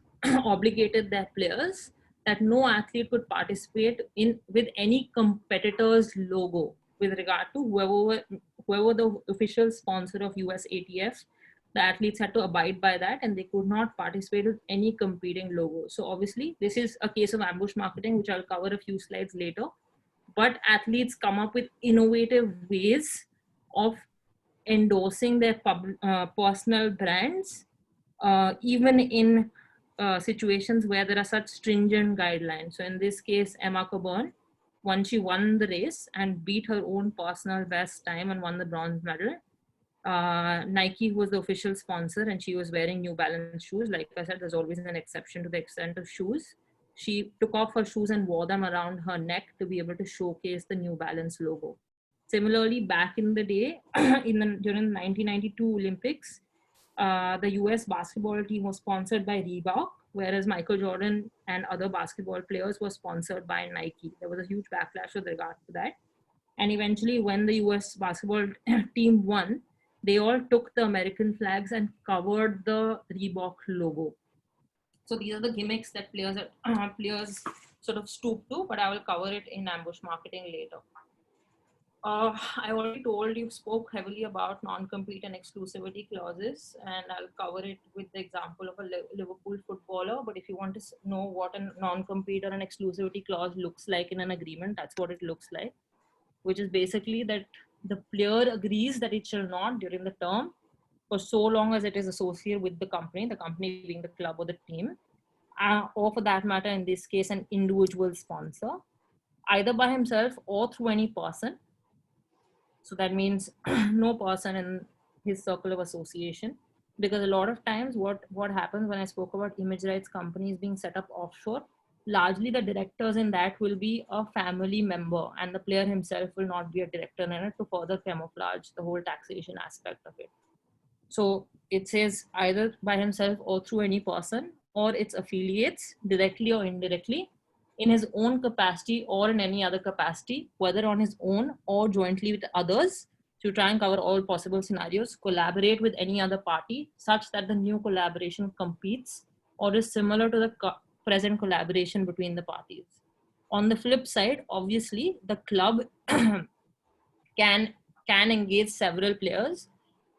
obligated their players that no athlete could participate in with any competitor's logo with regard to whoever the official sponsor of US ATF. The athletes had to abide by that, and they could not participate with any competing logo. So obviously, this is a case of ambush marketing, which I'll cover a few slides later. But athletes come up with innovative ways of endorsing their personal brands, even in situations where there are such stringent guidelines. So in this case, Emma Coburn, once she won the race and beat her own personal best time and won the bronze medal, Nike was the official sponsor, and she was wearing New Balance shoes. Like I said, there's always an exception to the extent of shoes. She took off her shoes and wore them around her neck to be able to showcase the New Balance logo. Similarly, back in the day, during the 1992 Olympics, the US basketball team was sponsored by Reebok, whereas Michael Jordan and other basketball players were sponsored by Nike. There was a huge backlash with regard to that. And eventually, when the US basketball team won, they all took the American flags and covered the Reebok logo. So these are the gimmicks that players sort of stoop to, but I will cover it in ambush marketing later. I already told you, spoke heavily about non-compete and exclusivity clauses, and I'll cover it with the example of a Liverpool footballer. But if you want to know what a non-compete or an exclusivity clause looks like in an agreement, that's what it looks like, which is basically that the player agrees that it shall not, during the term, for so long as it is associated with the company being the club or the team, or for that matter, in this case, an individual sponsor, either by himself or through any person. So that means no person in his circle of association, because a lot of times what happens when I spoke about image rights companies being set up offshore, largely the directors in that will be a family member, and the player himself will not be a director in it, to further camouflage the whole taxation aspect of it. So it says either by himself or through any person, or its affiliates, directly or indirectly, in his own capacity or in any other capacity, whether on his own or jointly with others, to try and cover all possible scenarios, collaborate with any other party such that the new collaboration competes or is similar to the present collaboration between the parties. On the flip side, obviously, the club can engage several players.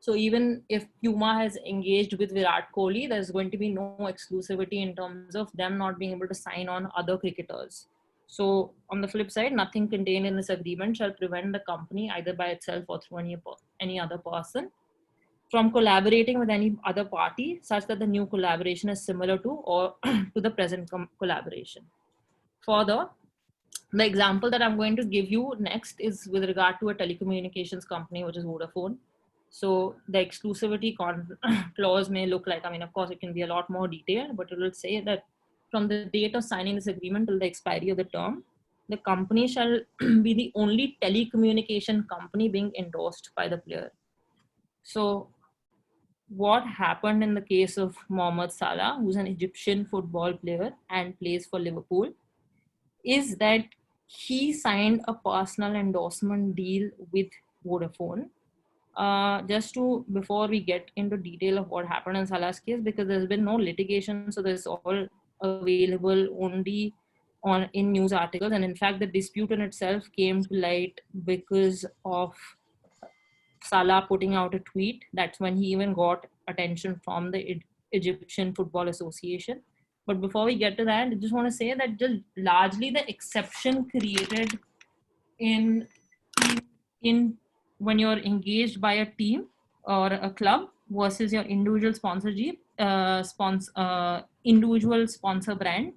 So even if Puma has engaged with Virat Kohli, there's going to be no exclusivity in terms of them not being able to sign on other cricketers. So on the flip side, nothing contained in this agreement shall prevent the company, either by itself or through any other person, from collaborating with any other party such that the new collaboration is similar to or to the present collaboration. Further, the example that I'm going to give you next is with regard to a telecommunications company, which is Vodafone. So the exclusivity clause may look like, of course, it can be a lot more detailed, but it will say that from the date of signing this agreement till the expiry of the term, the company shall be the only telecommunication company being endorsed by the player. So what happened in the case of Mohamed Salah, who's an Egyptian football player and plays for Liverpool, is that he signed a personal endorsement deal with Vodafone. Before we get into detail of what happened in Salah's case, because there's been no litigation, so this is all available only in news articles. And in fact, the dispute in itself came to light because of Salah putting out a tweet. That's when he even got attention from the Egyptian Football Association. But before we get to that, I just want to say that just largely the exception created in when you're engaged by a team or a club versus your individual individual sponsor brand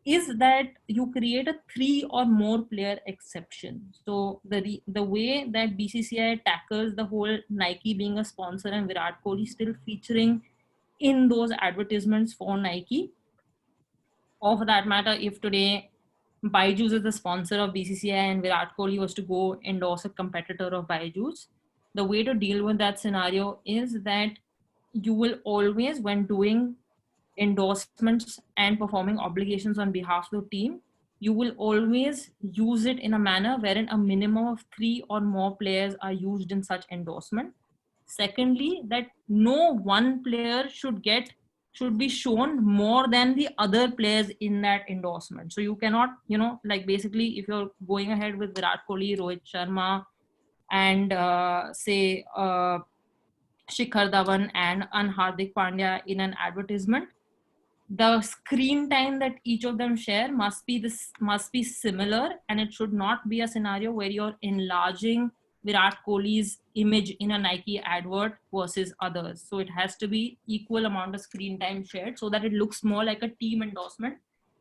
is that you create a 3 or more player exception. So the way that BCCI tackles the whole Nike being a sponsor and Virat Kohli still featuring in those advertisements for Nike, or for that matter, if today Byju's is the sponsor of BCCI and Virat Kohli was to go endorse a competitor of Byju's, the way to deal with that scenario is that you will always, when doing endorsements and performing obligations on behalf of the team, you will always use it in a manner wherein a minimum of 3 or more players are used in such endorsement. Secondly, that no one player should be shown more than the other players in that endorsement. So you cannot, like basically if you're going ahead with Virat Kohli, Rohit Sharma, and say Shikhar Dhawan and Hardik Pandya in an advertisement, the screen time that each of them share must be similar, and it should not be a scenario where you're enlarging Virat Kohli's image in a Nike advert versus others. So it has to be equal amount of screen time shared so that it looks more like a team endorsement.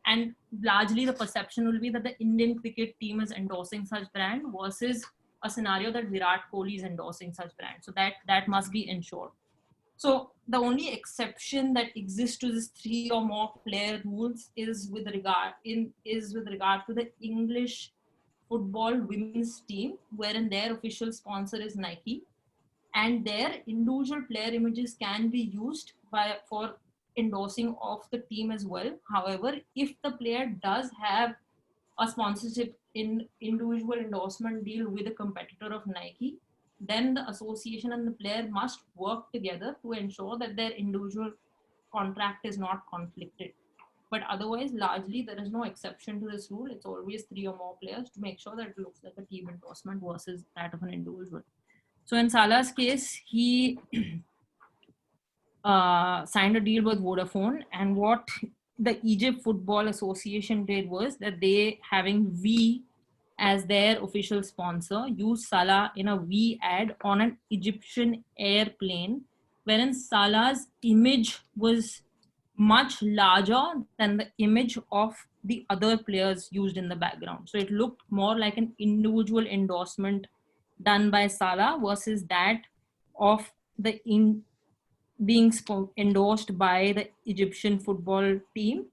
And largely the perception will be that the Indian cricket team is endorsing such brand versus a scenario that Virat Kohli is endorsing such brand. So that must be ensured. So the only exception that exists to this 3 or more player rules is with regard to the English football women's team, wherein their official sponsor is Nike, and their individual player images can be used for endorsing of the team as well. However, if the player does have a sponsorship in individual endorsement deal with a competitor of Nike, then the association and the player must work together to ensure that their individual contract is not conflicted. But otherwise, largely, there is no exception to this rule. It's always 3 or more players to make sure that it looks like a team endorsement versus that of an individual. So in Salah's case, he signed a deal with Vodafone, and what the Egypt Football Association did was that they, having V as their official sponsor, used Salah in a V ad on an Egyptian airplane, wherein Salah's image was much larger than the image of the other players used in the background. So it looked more like an individual endorsement done by Salah versus that of the being endorsed by the Egyptian football team.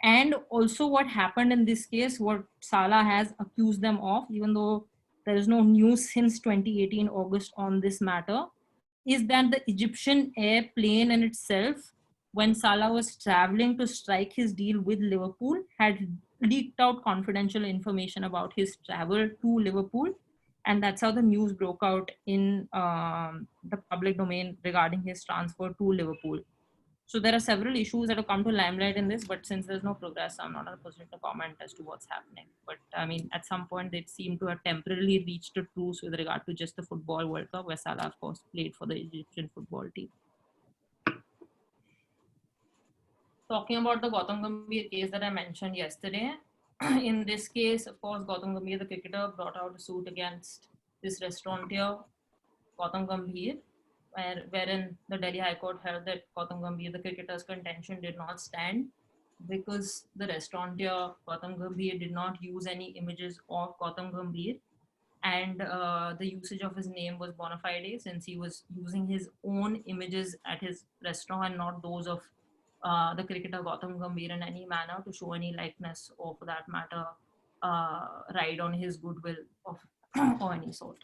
And also what happened in this case, what Salah has accused them of, even though there is no news since 2018 August on this matter, is that the Egyptian airplane in itself, when Salah was traveling to strike his deal with Liverpool, had leaked out confidential information about his travel to Liverpool. And that's how the news broke out in the public domain regarding his transfer to Liverpool. So there are several issues that have come to limelight in this, but since there's no progress, I'm not in a position to comment as to what's happening. But I mean, at some point, they seem to have temporarily reached a truce with regard to just the Football World Cup, where Salah, of course, played for the Egyptian football team. Talking about the Gautam Gambhir case that I mentioned yesterday, in this case, of course, Gautam Gambhir, the cricketer, brought out a suit against this restaurateur, Gautam Gambhir, wherein the Delhi High Court held that Gautam Gambhir, the cricketer's contention, did not stand because the restaurateur, Gautam Gambhir, did not use any images of Gautam Gambhir, and the usage of his name was bona fide since he was using his own images at his restaurant and not those of the cricketer Gautam Gambhir in any manner to show any likeness or, for that matter, ride on his goodwill of or any sort.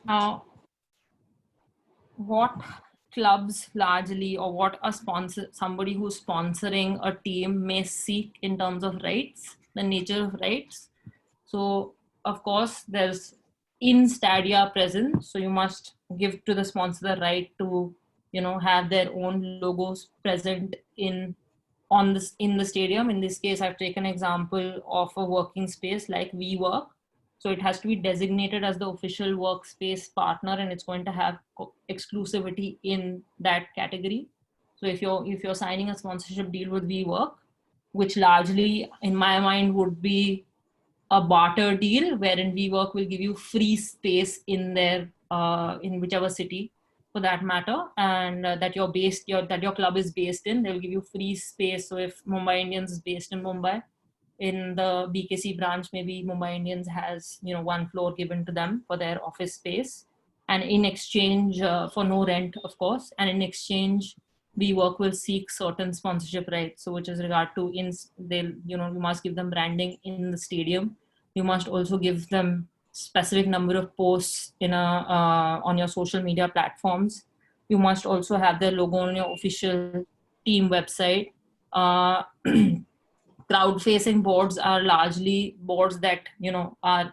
Now, what clubs largely, or what a sponsor, somebody who's sponsoring a team may seek in terms of rights, the nature of rights. So, of course, there's in Stadia presence. So you must give to the sponsor the right to, have their own logos present in the stadium. In this case, I've taken an example of a working space like WeWork. So it has to be designated as the official workspace partner, and it's going to have exclusivity in that category. So if you're signing a sponsorship deal with WeWork, which largely in my mind would be a barter deal, wherein WeWork will give you free space in their in whichever city for that matter, and that that your club is based in. They'll give you free space. So if Mumbai Indians is based in Mumbai, in the BKC branch, maybe Mumbai Indians has, you know, one floor given to them for their office space, and in exchange for no rent, of course, and in exchange WeWork will seek certain sponsorship rights. So which is regard to they'll, you know, you must give them branding in the stadium. You must also give them specific number of posts in on your social media platforms. You must also have their logo on your official team website. Crowd facing boards are largely boards that, you know, are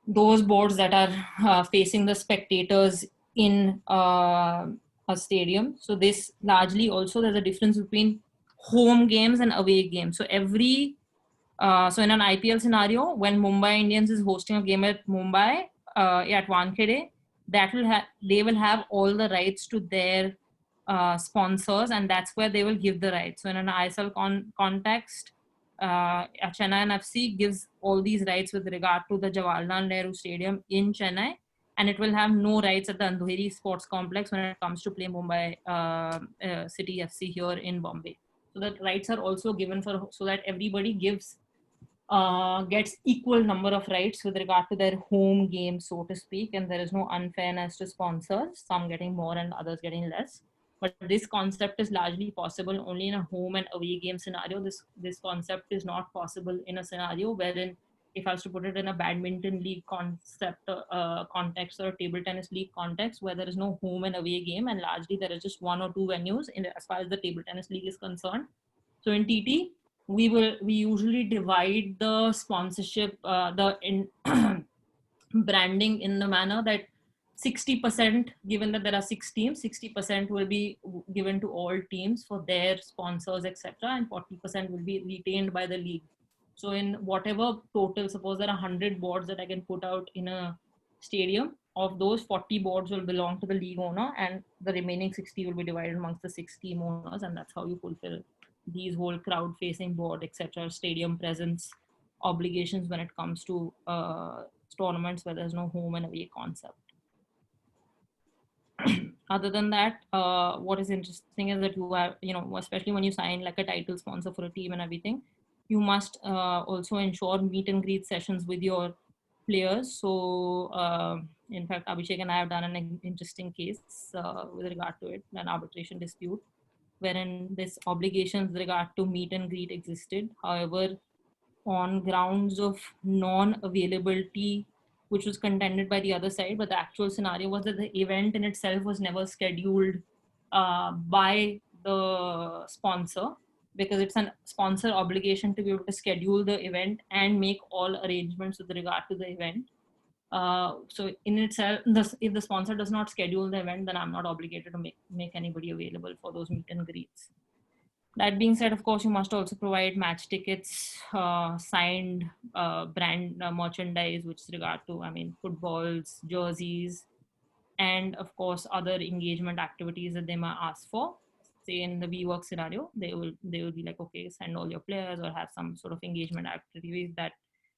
those boards that are facing the spectators in a stadium. So this largely also, there's a difference between home games and away games. So so in an IPL scenario, when Mumbai Indians is hosting a game at Mumbai, at Wankhede, they will have all the rights to their sponsors, and that's where they will give the rights. So in an ISL context, Chennai FC gives all these rights with regard to the Jawaharlal Nehru Stadium in Chennai, and it will have no rights at the Andheri Sports Complex when it comes to play Mumbai City FC here in Bombay. So that rights are also given so that everybody gets equal number of rights with regard to their home game, so to speak, and there is no unfairness to sponsors, some getting more and others getting less. But this concept is largely possible only in a home and away game scenario. This concept is not possible in a scenario wherein, if I was to put it in a badminton league concept context or a table tennis league context, where there is no home and away game, and largely there is just one or two venues as far as the table tennis league is concerned. So in TT, we usually divide the sponsorship, branding in the manner that 60%, given that there are 6 teams, 60% will be given to all teams for their sponsors, etc., and 40% will be retained by the league. So in whatever total, suppose there are 100 boards that I can put out in a stadium, of those 40 boards will belong to the league owner, and the remaining 60 will be divided amongst the 6 team owners, and that's how you fulfill these whole crowd facing board, etc., stadium presence obligations when it comes to tournaments where there's no home and away concept. Other than that, what is interesting is that you are, you know, especially when you sign like a title sponsor for a team and everything, you must also ensure meet and greet sessions with your players. So in fact, Abhishek and I have done an interesting case with regard to it, an arbitration dispute, wherein this obligation with regard to meet and greet existed. However, on grounds of non-availability, which was contended by the other side, but the actual scenario was that the event in itself was never scheduled by the sponsor, because it's a sponsor obligation to be able to schedule the event and make all arrangements with regard to the event. So in itself, if the sponsor does not schedule the event, then I'm not obligated to make anybody available for those meet and greets. That being said, of course, you must also provide match tickets, signed brand merchandise, which is regard to, I mean, footballs, jerseys, and of course, other engagement activities that they might ask for. Say in the WeWork scenario, they will be like, okay, send all your players, or have some sort of engagement activities that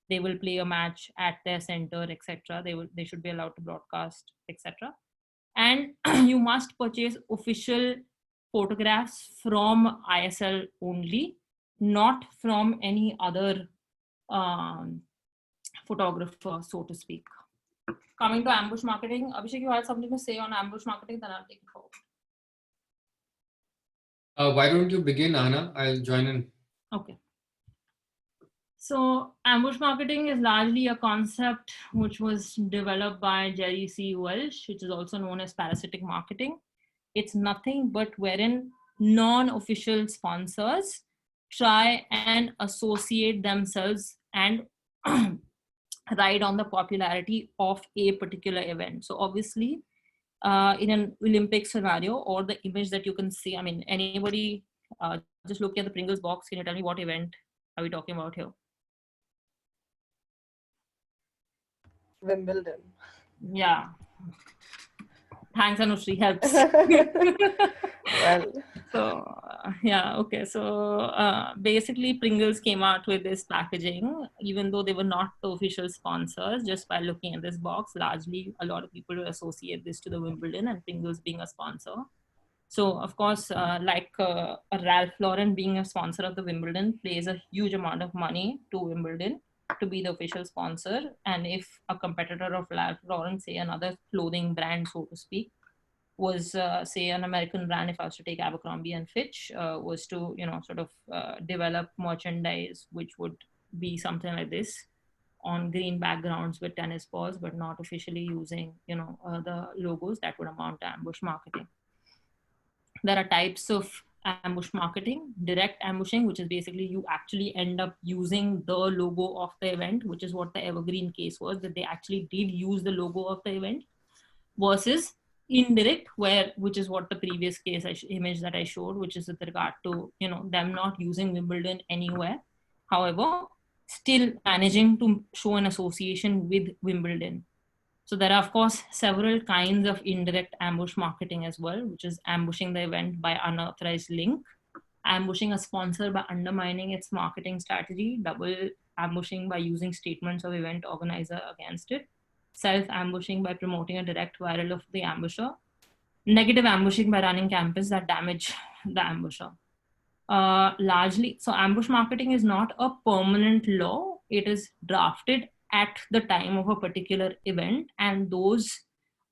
they will play a match at their center, etc. They should be allowed to broadcast, etc. And you must purchase official photographs from ISL only, not from any other photographer, so to speak. Coming to ambush marketing, Abhishek, you had something to say on ambush marketing, then I'll take it forward. Why don't you begin, Anna? I'll join in. Okay. So ambush marketing is largely a concept which was developed by Jerry C. Welch, which is also known as parasitic marketing. It's nothing but wherein non-official sponsors try and associate themselves and ride on the popularity of a particular event. So obviously, in an Olympic scenario, or the image that you can see, I mean, anybody just look at the Pringles box. Can you tell me what event are we talking about here? Wimbledon. Yeah. Thanks, Anushri, helps. Well, So yeah, okay. So basically, Pringles came out with this packaging, even though they were not the official sponsors. Just by looking at this box, largely a lot of people associate this to the Wimbledon and Pringles being a sponsor. So of course, like a Ralph Lauren being a sponsor of the Wimbledon plays a huge amount of money to Wimbledon to be the official sponsor. And if a competitor of Ralph Lauren, say another clothing brand, so to speak, was say an American brand, if I was to take Abercrombie and Fitch, was to sort of develop merchandise which would be something like this on green backgrounds with tennis balls, but not officially using the logos, that would amount to ambush marketing. There are types of ambush marketing: direct ambushing, which is basically you actually end up using the logo of the event, which is what the Evergreen case was, that they actually did use the logo of the event, versus indirect, which is what the previous case image that I showed, which is with regard to them not using Wimbledon anywhere, however still managing to show an association with Wimbledon. So there are, of course, several kinds of indirect ambush marketing as well, which is ambushing the event by unauthorized link, ambushing a sponsor by undermining its marketing strategy, double ambushing by using statements of event organizer against it, self-ambushing by promoting a direct viral of the ambusher, negative ambushing by running campaigns that damage the ambusher. Largely, so ambush marketing is not a permanent law. It is drafted at the time of a particular event, and those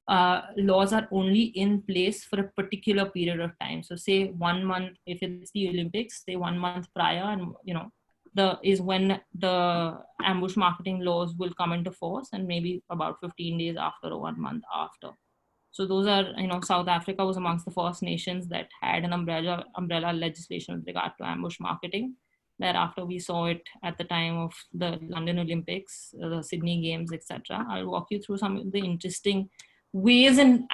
laws are only in place for a particular period of time. So say 1 month, if it's the Olympics, say 1 month prior, and is when the ambush marketing laws will come into force, and maybe about 15 days after or 1 month after. So those are, South Africa was amongst the first nations that had an umbrella legislation with regard to ambush marketing. Thereafter, we saw it at the time of the London Olympics, the Sydney Games, etc. I'll walk you through some of the interesting ways and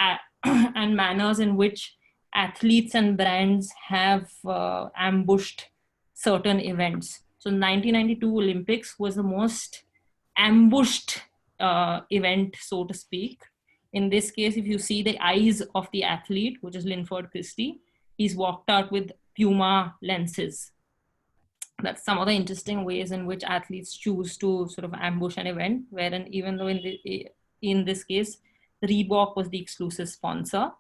manners in which athletes and brands have ambushed certain events. So 1992 Olympics was the most ambushed event, so to speak. In this case, if you see the eyes of the athlete, which is Linford Christie, he's walked out with Puma lenses. That's some of the interesting ways in which athletes choose to sort of ambush an event, wherein even though in this case, Reebok was the exclusive sponsor.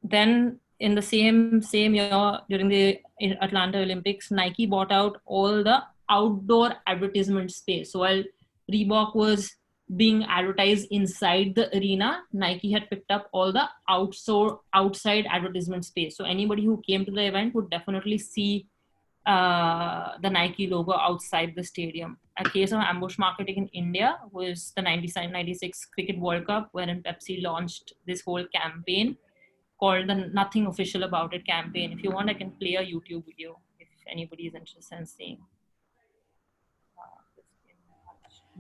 Then in the same year, during the Atlanta Olympics, Nike bought out all the outdoor advertisement space. So while Reebok was being advertised inside the arena, Nike had picked up all the outside advertisement space. So anybody who came to the event would definitely see the Nike logo outside the stadium. A case of ambush marketing in India was the 96 Cricket World Cup, wherein Pepsi launched this whole campaign called the Nothing Official About It campaign. If you want, I can play a YouTube video if anybody is interested in seeing.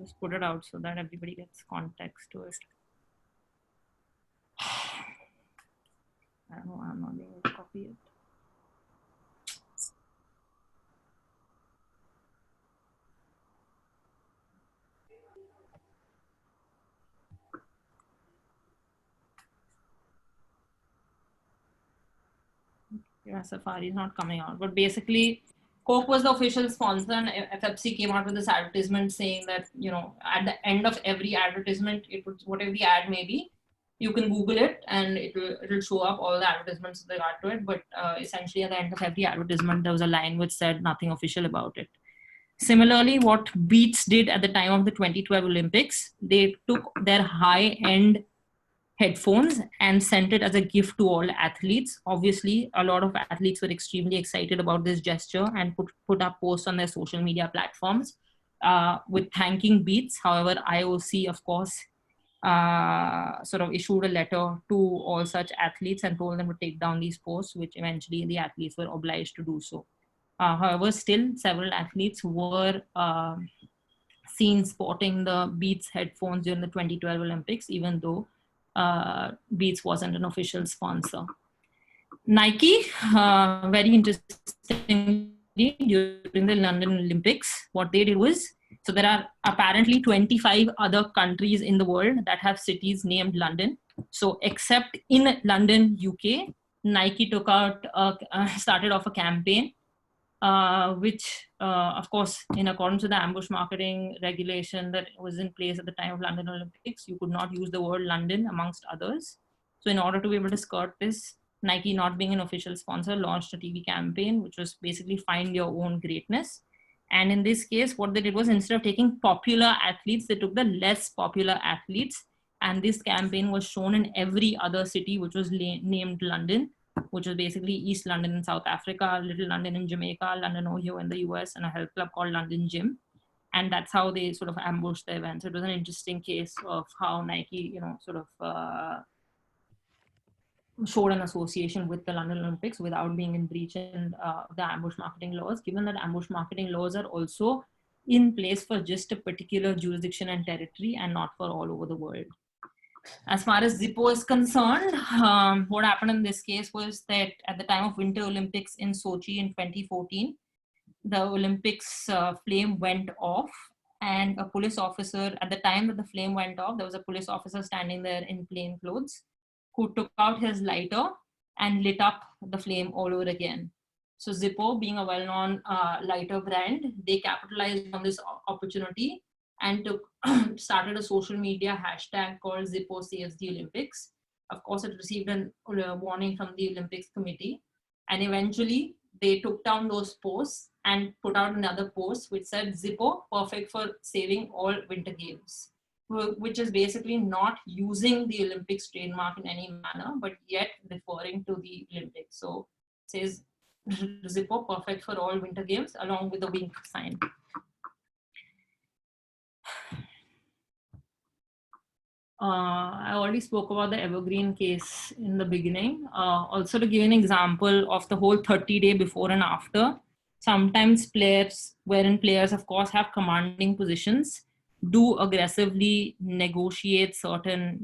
Just put it out so that everybody gets context to it. I don't know, I'm not able to copy it. Yeah, Safari is not coming out, but basically Coke was the official sponsor, and FFC came out with this advertisement saying that, at the end of every advertisement, it would, whatever the ad may be, you can Google it and it'll show up all the advertisements with regard to it. But essentially at the end of every advertisement, there was a line which said nothing official about it. Similarly, what Beats did at the time of the 2012 Olympics, they took their high-end headphones and sent it as a gift to all athletes. Obviously, a lot of athletes were extremely excited about this gesture and put up posts on their social media platforms with thanking Beats. However, IOC, of course, sort of issued a letter to all such athletes and told them to take down these posts, which eventually the athletes were obliged to do so. However, still several athletes were seen sporting the Beats headphones during the 2012 Olympics, even though Beats wasn't an official sponsor. Nike, very interesting, during the London Olympics, what they did was, so there are apparently 25 other countries in the world that have cities named London. So except in London, UK, Nike started off a campaign, which, of course, in accordance with the ambush marketing regulation that was in place at the time of London Olympics, you could not use the word London amongst others. So in order to be able to skirt this, Nike, not being an official sponsor, launched a TV campaign, which was basically find your own greatness. And in this case, what they did was, instead of taking popular athletes, they took the less popular athletes. And this campaign was shown in every other city, which was named London, which was basically East London in South Africa, Little London in Jamaica, London, Ohio in the US, and a health club called London Gym. And that's how they sort of ambushed the event. So it was an interesting case of how Nike, sort of showed an association with the London Olympics without being in breach in the ambush marketing laws, given that ambush marketing laws are also in place for just a particular jurisdiction and territory and not for all over the world. As far as Zippo is concerned, what happened in this case was that at the time of Winter Olympics in Sochi in 2014, the Olympics flame went off, and a police officer, at the time that the flame went off, there was a police officer standing there in plain clothes who took out his lighter and lit up the flame all over again. So Zippo, being a well-known lighter brand, they capitalized on this opportunity and started a social media hashtag called Zippo Saves the Olympics. Of course, it received a warning from the Olympics committee, and eventually they took down those posts and put out another post which said Zippo, perfect for saving all winter games, which is basically not using the Olympics trademark in any manner, but yet referring to the Olympics. So it says Zippo, perfect for all winter games, along with the wink sign. I already spoke about the Evergreen case in the beginning. Also, to give an example of the whole 30-day before and after, sometimes players, wherein players, of course, have commanding positions, do aggressively negotiate certain,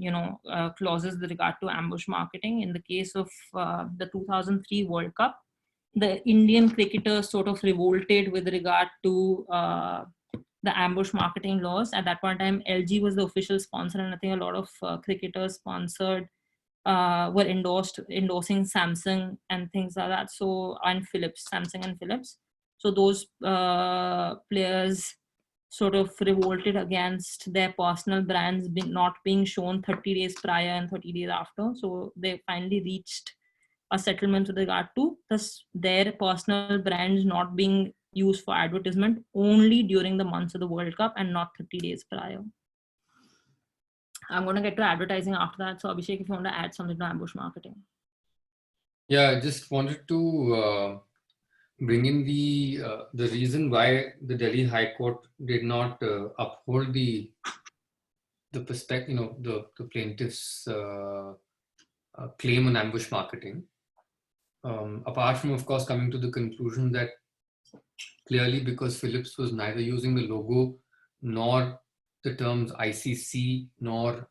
clauses with regard to ambush marketing. In the case of the 2003 World Cup, the Indian cricketers sort of revolted with regard to the ambush marketing laws. At that point in time, LG was the official sponsor, and I think a lot of cricketers sponsored were endorsing Samsung and things like that. So, and Philips, Samsung and Philips. So those players sort of revolted against their personal brands not being shown 30 days prior and 30 days after. So they finally reached a settlement with regard to their personal brands not being used for advertisement only during the months of the World Cup and not 30 days prior. I'm going to get to advertising after that. So Abhishek, if you want to add something to ambush marketing. Yeah, I just wanted to bring in the reason why the Delhi High Court did not uphold the perspective, the plaintiff's claim on ambush marketing. Apart from, of course, coming to the conclusion that clearly because Philips was neither using the logo nor the terms ICC nor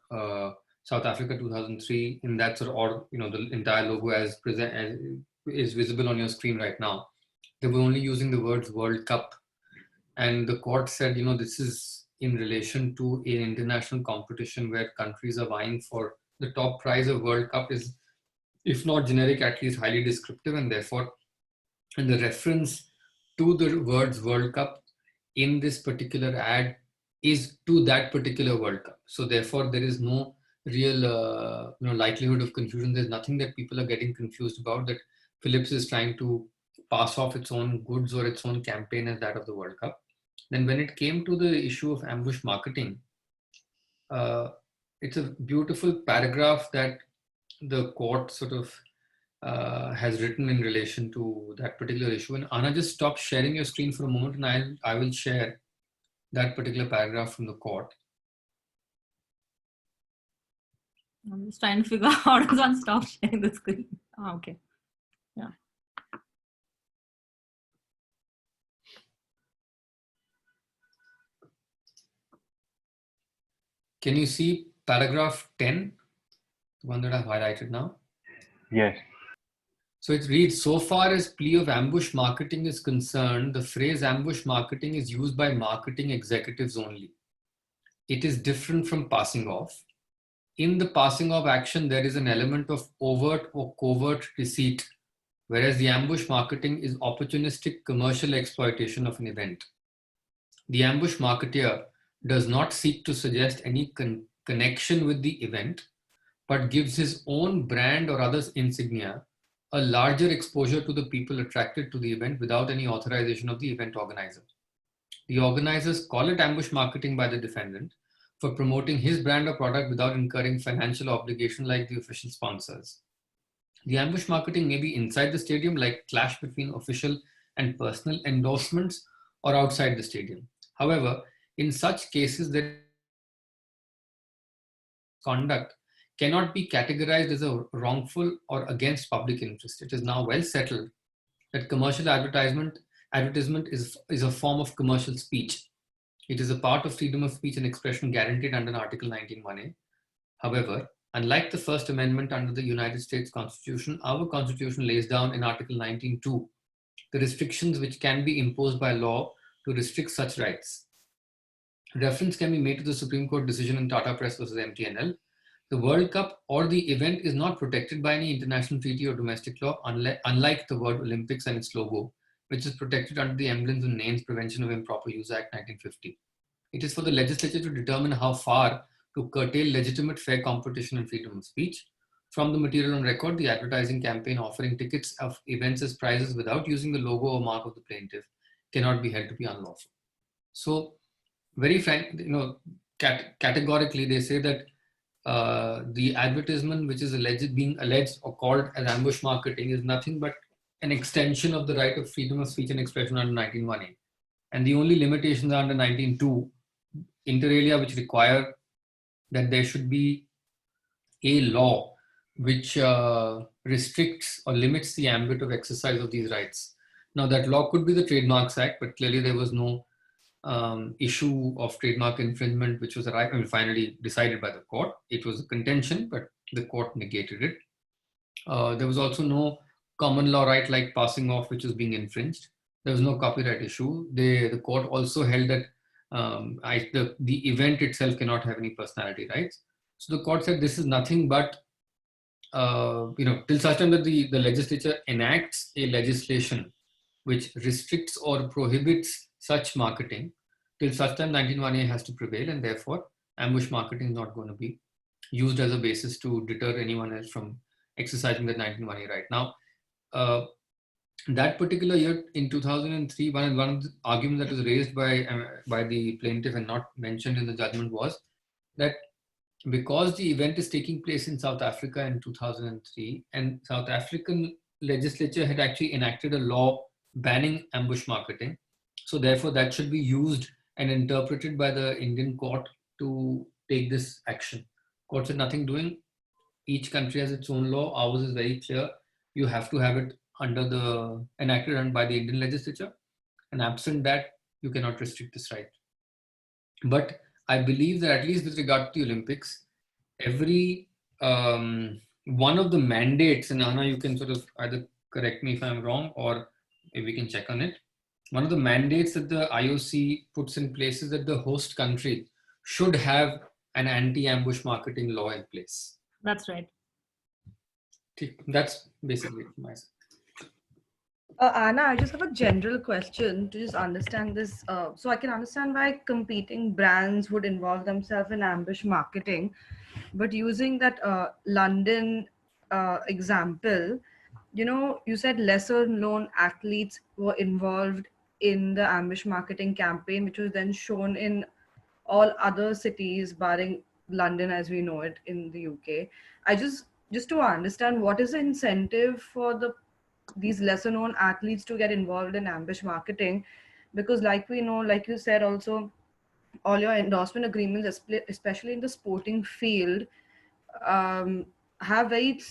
South Africa 2003 in that sort of, or the entire logo as is visible on your screen right now. They were only using the words World Cup, and the court said, this is in relation to an international competition where countries are vying for the top prize of World Cup is, if not generic, at least highly descriptive, and therefore, and the reference to the words World Cup in this particular ad is to that particular World Cup. So therefore, there is no real likelihood of confusion. There's nothing that people are getting confused about, that Philips is trying to pass off its own goods or its own campaign as that of the World Cup. Then when it came to the issue of ambush marketing, it's a beautiful paragraph that the court sort of has written in relation to that particular issue. And Anna, just stop sharing your screen for a moment and I will share that particular paragraph from the court. I'm just trying to figure out how does one stop sharing the screen. Oh, okay. Yeah. Can you see paragraph 10, the one that I've highlighted now? Yes. So it reads, so far as plea of ambush marketing is concerned, the phrase ambush marketing is used by marketing executives only. It is different from passing off. in the passing of action, there is an element of overt or covert deceit, whereas the ambush marketing is opportunistic commercial exploitation of an event. The ambush marketeer does not seek to suggest any connection with the event, but gives his own brand or others' insignia a larger exposure to the people attracted to the event without any authorization of the event organizer. The organizers call it ambush marketing by the defendant for promoting his brand or product without incurring financial obligation like the official sponsors. The ambush marketing may be inside the stadium, like clash between official and personal endorsements, or outside the stadium. However, in such cases, the conduct cannot be categorized as a wrongful or against public interest. It is now well settled that commercial advertisement is a form of commercial speech. It is a part of freedom of speech and expression guaranteed under Article 19(1)(a). However, unlike the First Amendment under the United States Constitution, our Constitution lays down in Article 19(2) the restrictions which can be imposed by law to restrict such rights. Reference can be made to the Supreme Court decision in Tata Press versus MTNL. The World Cup or the event is not protected by any international treaty or domestic law, unlike the word Olympics and its logo, which is protected under the Emblems and Names Prevention of Improper Use Act 1950. It is for the legislature to determine how far to curtail legitimate fair competition and freedom of speech. From the material on record, the advertising campaign offering tickets of events as prizes without using the logo or mark of the plaintiff cannot be held to be unlawful. So, very frank, categorically, they say that the advertisement which is being alleged or called as ambush marketing is nothing but an extension of the right of freedom of speech and expression under 19(1)(a). And the only limitations are under 19(2), inter alia, which require that there should be a law which restricts or limits the ambit of exercise of these rights. Now, that law could be the Trademarks Act, but clearly there was no issue of trademark infringement, which was finally decided by the court. It was a contention, but the court negated it. There was also no common law right like passing off, which was being infringed. There was no copyright issue. The court also held that the event itself cannot have any personality rights. So the court said this is nothing but, till such time that the legislature enacts a legislation which restricts or prohibits such marketing, till such time 19(1)(a) has to prevail, and therefore ambush marketing is not going to be used as a basis to deter anyone else from exercising the 19(1)(a) right. Now, that particular year in 2003, one of the arguments that was raised by the plaintiff and not mentioned in the judgment was that because the event is taking place in South Africa in 2003, and South African legislature had actually enacted a law banning ambush marketing, so therefore that should be used and interpreted by the Indian court to take this action. Court said nothing doing. Each country has its own law. Ours is very clear. You have to have it enacted by the Indian legislature, and absent that, you cannot restrict this right. But I believe that at least with regard to the Olympics, every one of the mandates, and Anna, you can sort of either correct me if I'm wrong, or if we can check on it. One of the mandates that the IOC puts in place is that the host country should have an anti-ambush marketing law in place. That's right. That's basically it from my side. Anna, I just have a general question to just understand this. So I can understand why competing brands would involve themselves in ambush marketing, but using that London example, you said lesser known athletes were involved in the ambush marketing campaign, which was then shown in all other cities barring London as we know it in the UK. I just to understand, what is the incentive for these lesser known athletes to get involved in ambush marketing? Because like we know, like you said also, all your endorsement agreements, especially in the sporting field, have very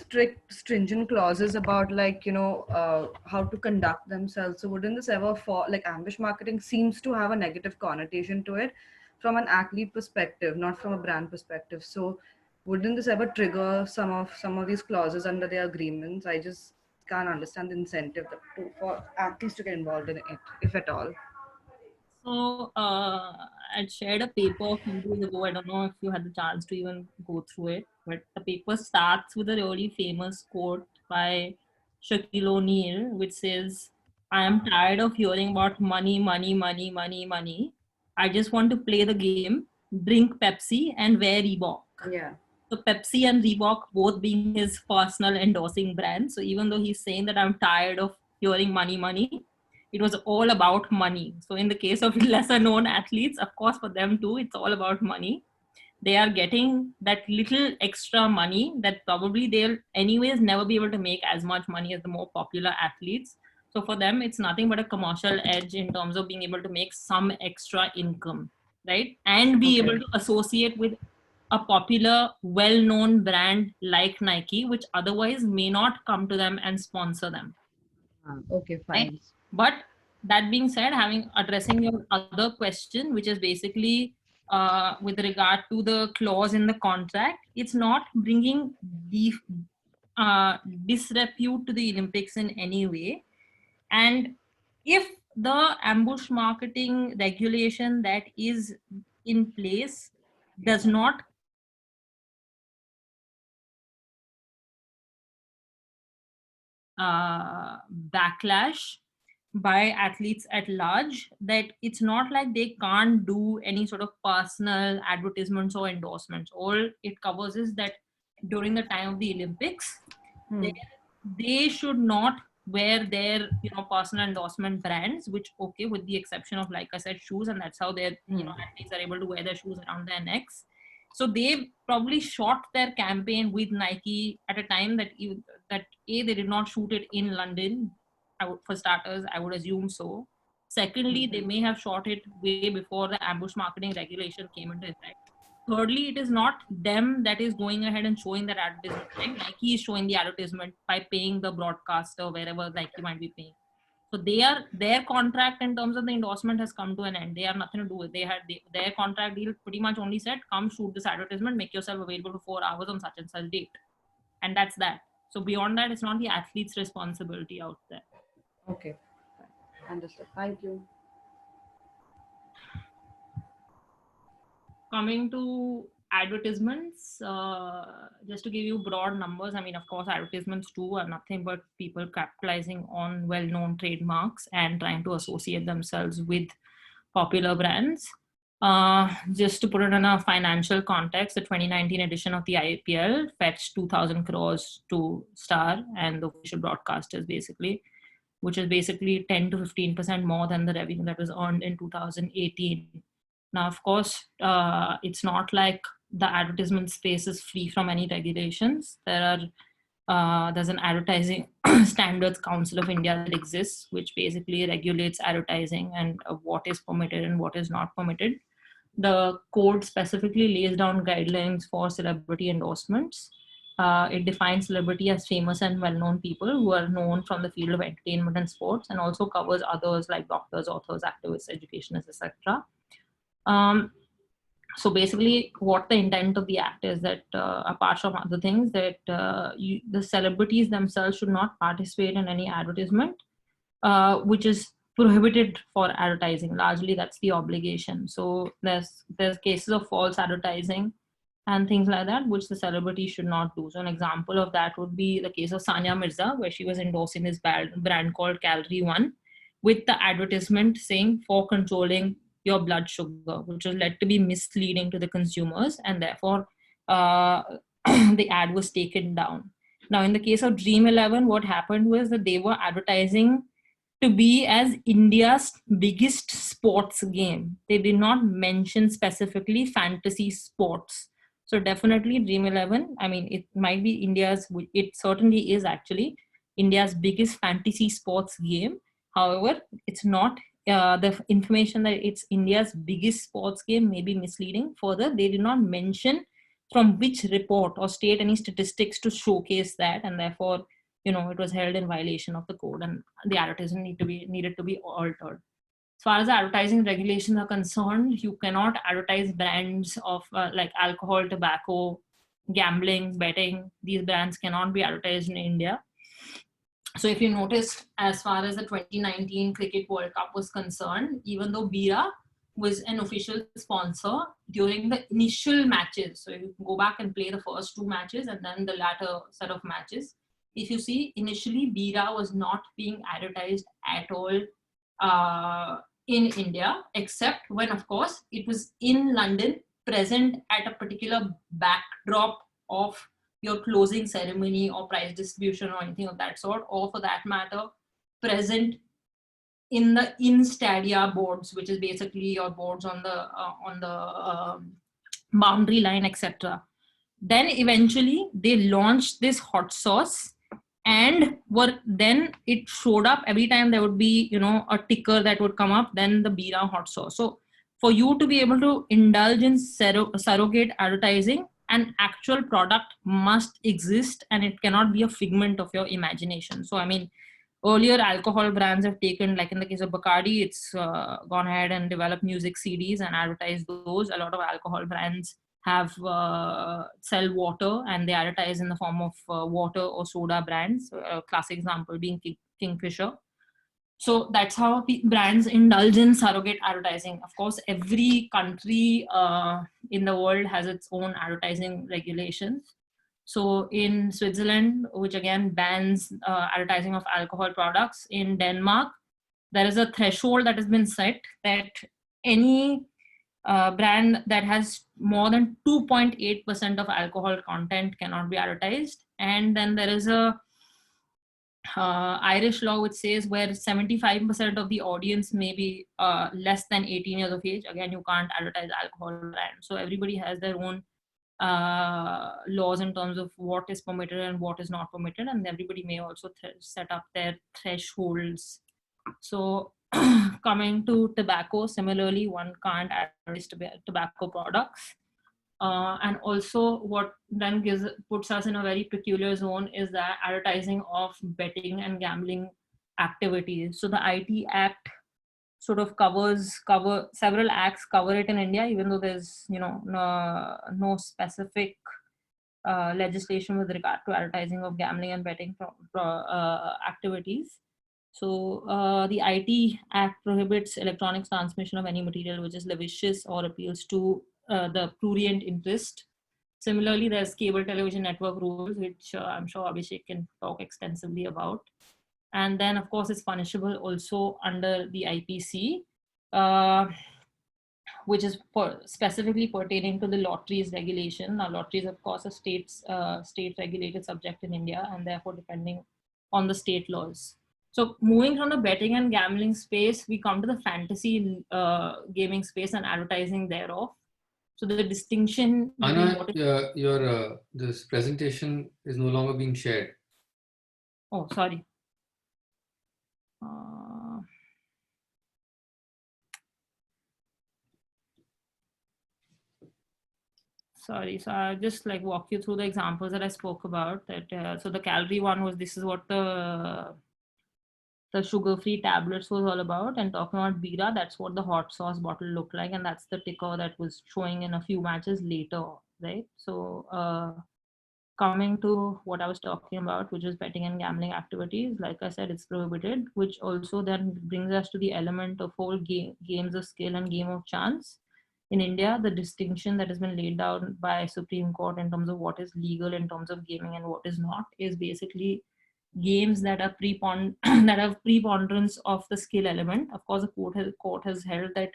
stringent clauses about how to conduct themselves. So wouldn't this ever fall, like ambush marketing seems to have a negative connotation to it from an athlete perspective, not from a brand perspective. So wouldn't this ever trigger some of these clauses under their agreements? I just can't understand the incentive for athletes to get involved in it, if at all. So I shared a paper a few days ago. I don't know if you had the chance to even go through it, but the paper starts with a really famous quote by Shaquille O'Neal, which says, "I am tired of hearing about money, money, money, money, money. I just want to play the game, drink Pepsi, and wear Reebok." Yeah. So Pepsi and Reebok both being his personal endorsing brands. So even though he's saying that I'm tired of hearing money, money, it was all about money. So in the case of lesser known athletes, of course, for them too, it's all about money. They are getting that little extra money that probably they'll anyways never be able to make as much money as the more popular athletes. So for them, it's nothing but a commercial edge in terms of being able to make some extra income, right? And be Okay. able to associate with a popular, well-known brand like Nike, which otherwise may not come to them and sponsor them. Okay, Right? fine. But that being said, having addressing your other question, which is basically with regard to the clause in the contract, it's not bringing uh, disrepute to the Olympics in any way. And if the ambush marketing regulation that is in place does not backlash by athletes at large, that it's not like they can't do any sort of personal advertisements or endorsements. All it covers is that during the time of the Olympics, they, they should not wear their personal endorsement brands, which okay, with the exception of, like I said, shoes, and that's how their athletes are able to wear their shoes around their necks. So they probably shot their campaign with Nike at a time that they did not shoot it in London. For starters, I would assume so. Secondly, they may have shot it way before the ambush marketing regulation came into effect. Thirdly, it is not them that is going ahead and showing that advertisement. Right? Nike is showing the advertisement by paying the broadcaster wherever Nike might be paying. So their contract in terms of the endorsement has come to an end. They have nothing to do with. Their contract deal pretty much only said, come shoot this advertisement, make yourself available for 4 hours on such and such date, and that's that. So beyond that, it's not the athlete's responsibility out there. Okay. Understood. Thank you. Coming to advertisements, just to give you broad numbers, I mean, of course, advertisements too are nothing but people capitalizing on well-known trademarks and trying to associate themselves with popular brands. Just to put it in a financial context, the 2019 edition of the IPL fetched 2,000 crores to Star and the official broadcasters, basically, which is basically 10 to 15% more than the revenue that was earned in 2018. Now, of course, it's not like the advertisement space is free from any regulations. There's an advertising standards council of India that exists, which basically regulates advertising and what is permitted and what is not permitted. The code specifically lays down guidelines for celebrity endorsements. It defines celebrity as famous and well-known people who are known from the field of entertainment and sports, and also covers others like doctors, authors, activists, educationists, etc. So basically, what the intent of the act is that, apart from other things, that the celebrities themselves should not participate in any advertisement, which is prohibited for advertising. Largely, that's the obligation. So there's cases of false advertising and things like that, which the celebrity should not do. So an example of that would be the case of Sania Mirza, where she was endorsing this brand called Calorie One, with the advertisement saying for controlling your blood sugar, which was led to be misleading to the consumers, and therefore the ad was taken down. Now, in the case of Dream 11, what happened was that they were advertising to be as India's biggest sports game. They did not mention specifically fantasy sports. So definitely Dream 11, I mean, it might be it certainly is actually India's biggest fantasy sports game. However, it's not the information that it's India's biggest sports game may be misleading. Further, they did not mention from which report or state any statistics to showcase that, and therefore, it was held in violation of the code, and the advertisement needed to be altered. As far as advertising regulations are concerned, you cannot advertise brands of like alcohol, tobacco, gambling, betting. These brands cannot be advertised in India. So if you noticed, as far as the 2019 Cricket World Cup was concerned, even though Bira was an official sponsor during the initial matches, so you can go back and play the first 2 matches and then the latter set of matches. If you see, initially Bira was not being advertised at all in India, except when, of course, it was in London, present at a particular backdrop of your closing ceremony or prize distribution or anything of that sort, or for that matter, present in the in-stadia boards, which is basically your boards on the boundary line, etc. Then eventually they launched this hot sauce, and then it showed up every time there would be, you know, a ticker that would come up, then the Bira hot sauce. So for you to be able to indulge in surrogate advertising, an actual product must exist, and it cannot be a figment of your imagination. So I mean, earlier alcohol brands have taken, like in the case of Bacardi, it's gone ahead and developed music CDs and advertised those. A lot of alcohol brands have sell water, and they advertise in the form of water or soda brands. A classic example being Kingfisher. So that's how brands indulge in surrogate advertising. Of course, every country in the world has its own advertising regulations. So in Switzerland, which again bans advertising of alcohol products, in Denmark, there is a threshold that has been set that any brand that has more than 2.8% of alcohol content cannot be advertised. And then there is a Irish law which says where 75% of the audience may be less than 18 years of age. Again, you can't advertise alcohol brand. So everybody has their own laws in terms of what is permitted and what is not permitted, and everybody may also set up their thresholds. So coming to tobacco, similarly, one can't advertise tobacco products. And also what then puts us in a very peculiar zone is the advertising of betting and gambling activities. So the IT Act sort of cover several acts cover it in India, even though there's, you know, no specific legislation with regard to advertising of gambling and betting activities. So the IT Act prohibits electronic transmission of any material which is lascivious or appeals to the prurient interest. Similarly, there's cable television network rules, which I'm sure Abhishek can talk extensively about. And then, of course, it's punishable also under the IPC, which is specifically pertaining to the lotteries regulation. Now, lotteries, of course, are state-regulated subject in India, and therefore depending on the state laws. So moving from the betting and gambling space, we come to the fantasy gaming space and advertising thereof. So the distinction. Anna, your this presentation is no longer being shared. Oh, sorry. Sorry, so I'll just like walk you through the examples that I spoke about. That so the calorie one was, this is what the sugar-free tablets was all about, and talking about Bira, that's what the hot sauce bottle looked like, and that's the ticker that was showing in a few matches later, right? So coming to what I was talking about, which is betting and gambling activities, like I said, it's prohibited, which also then brings us to the element of whole games of skill and game of chance. In India, the distinction that has been laid down by Supreme Court in terms of what is legal in terms of gaming and what is not is basically games that are that have preponderance of the skill element. Of course, the court has held that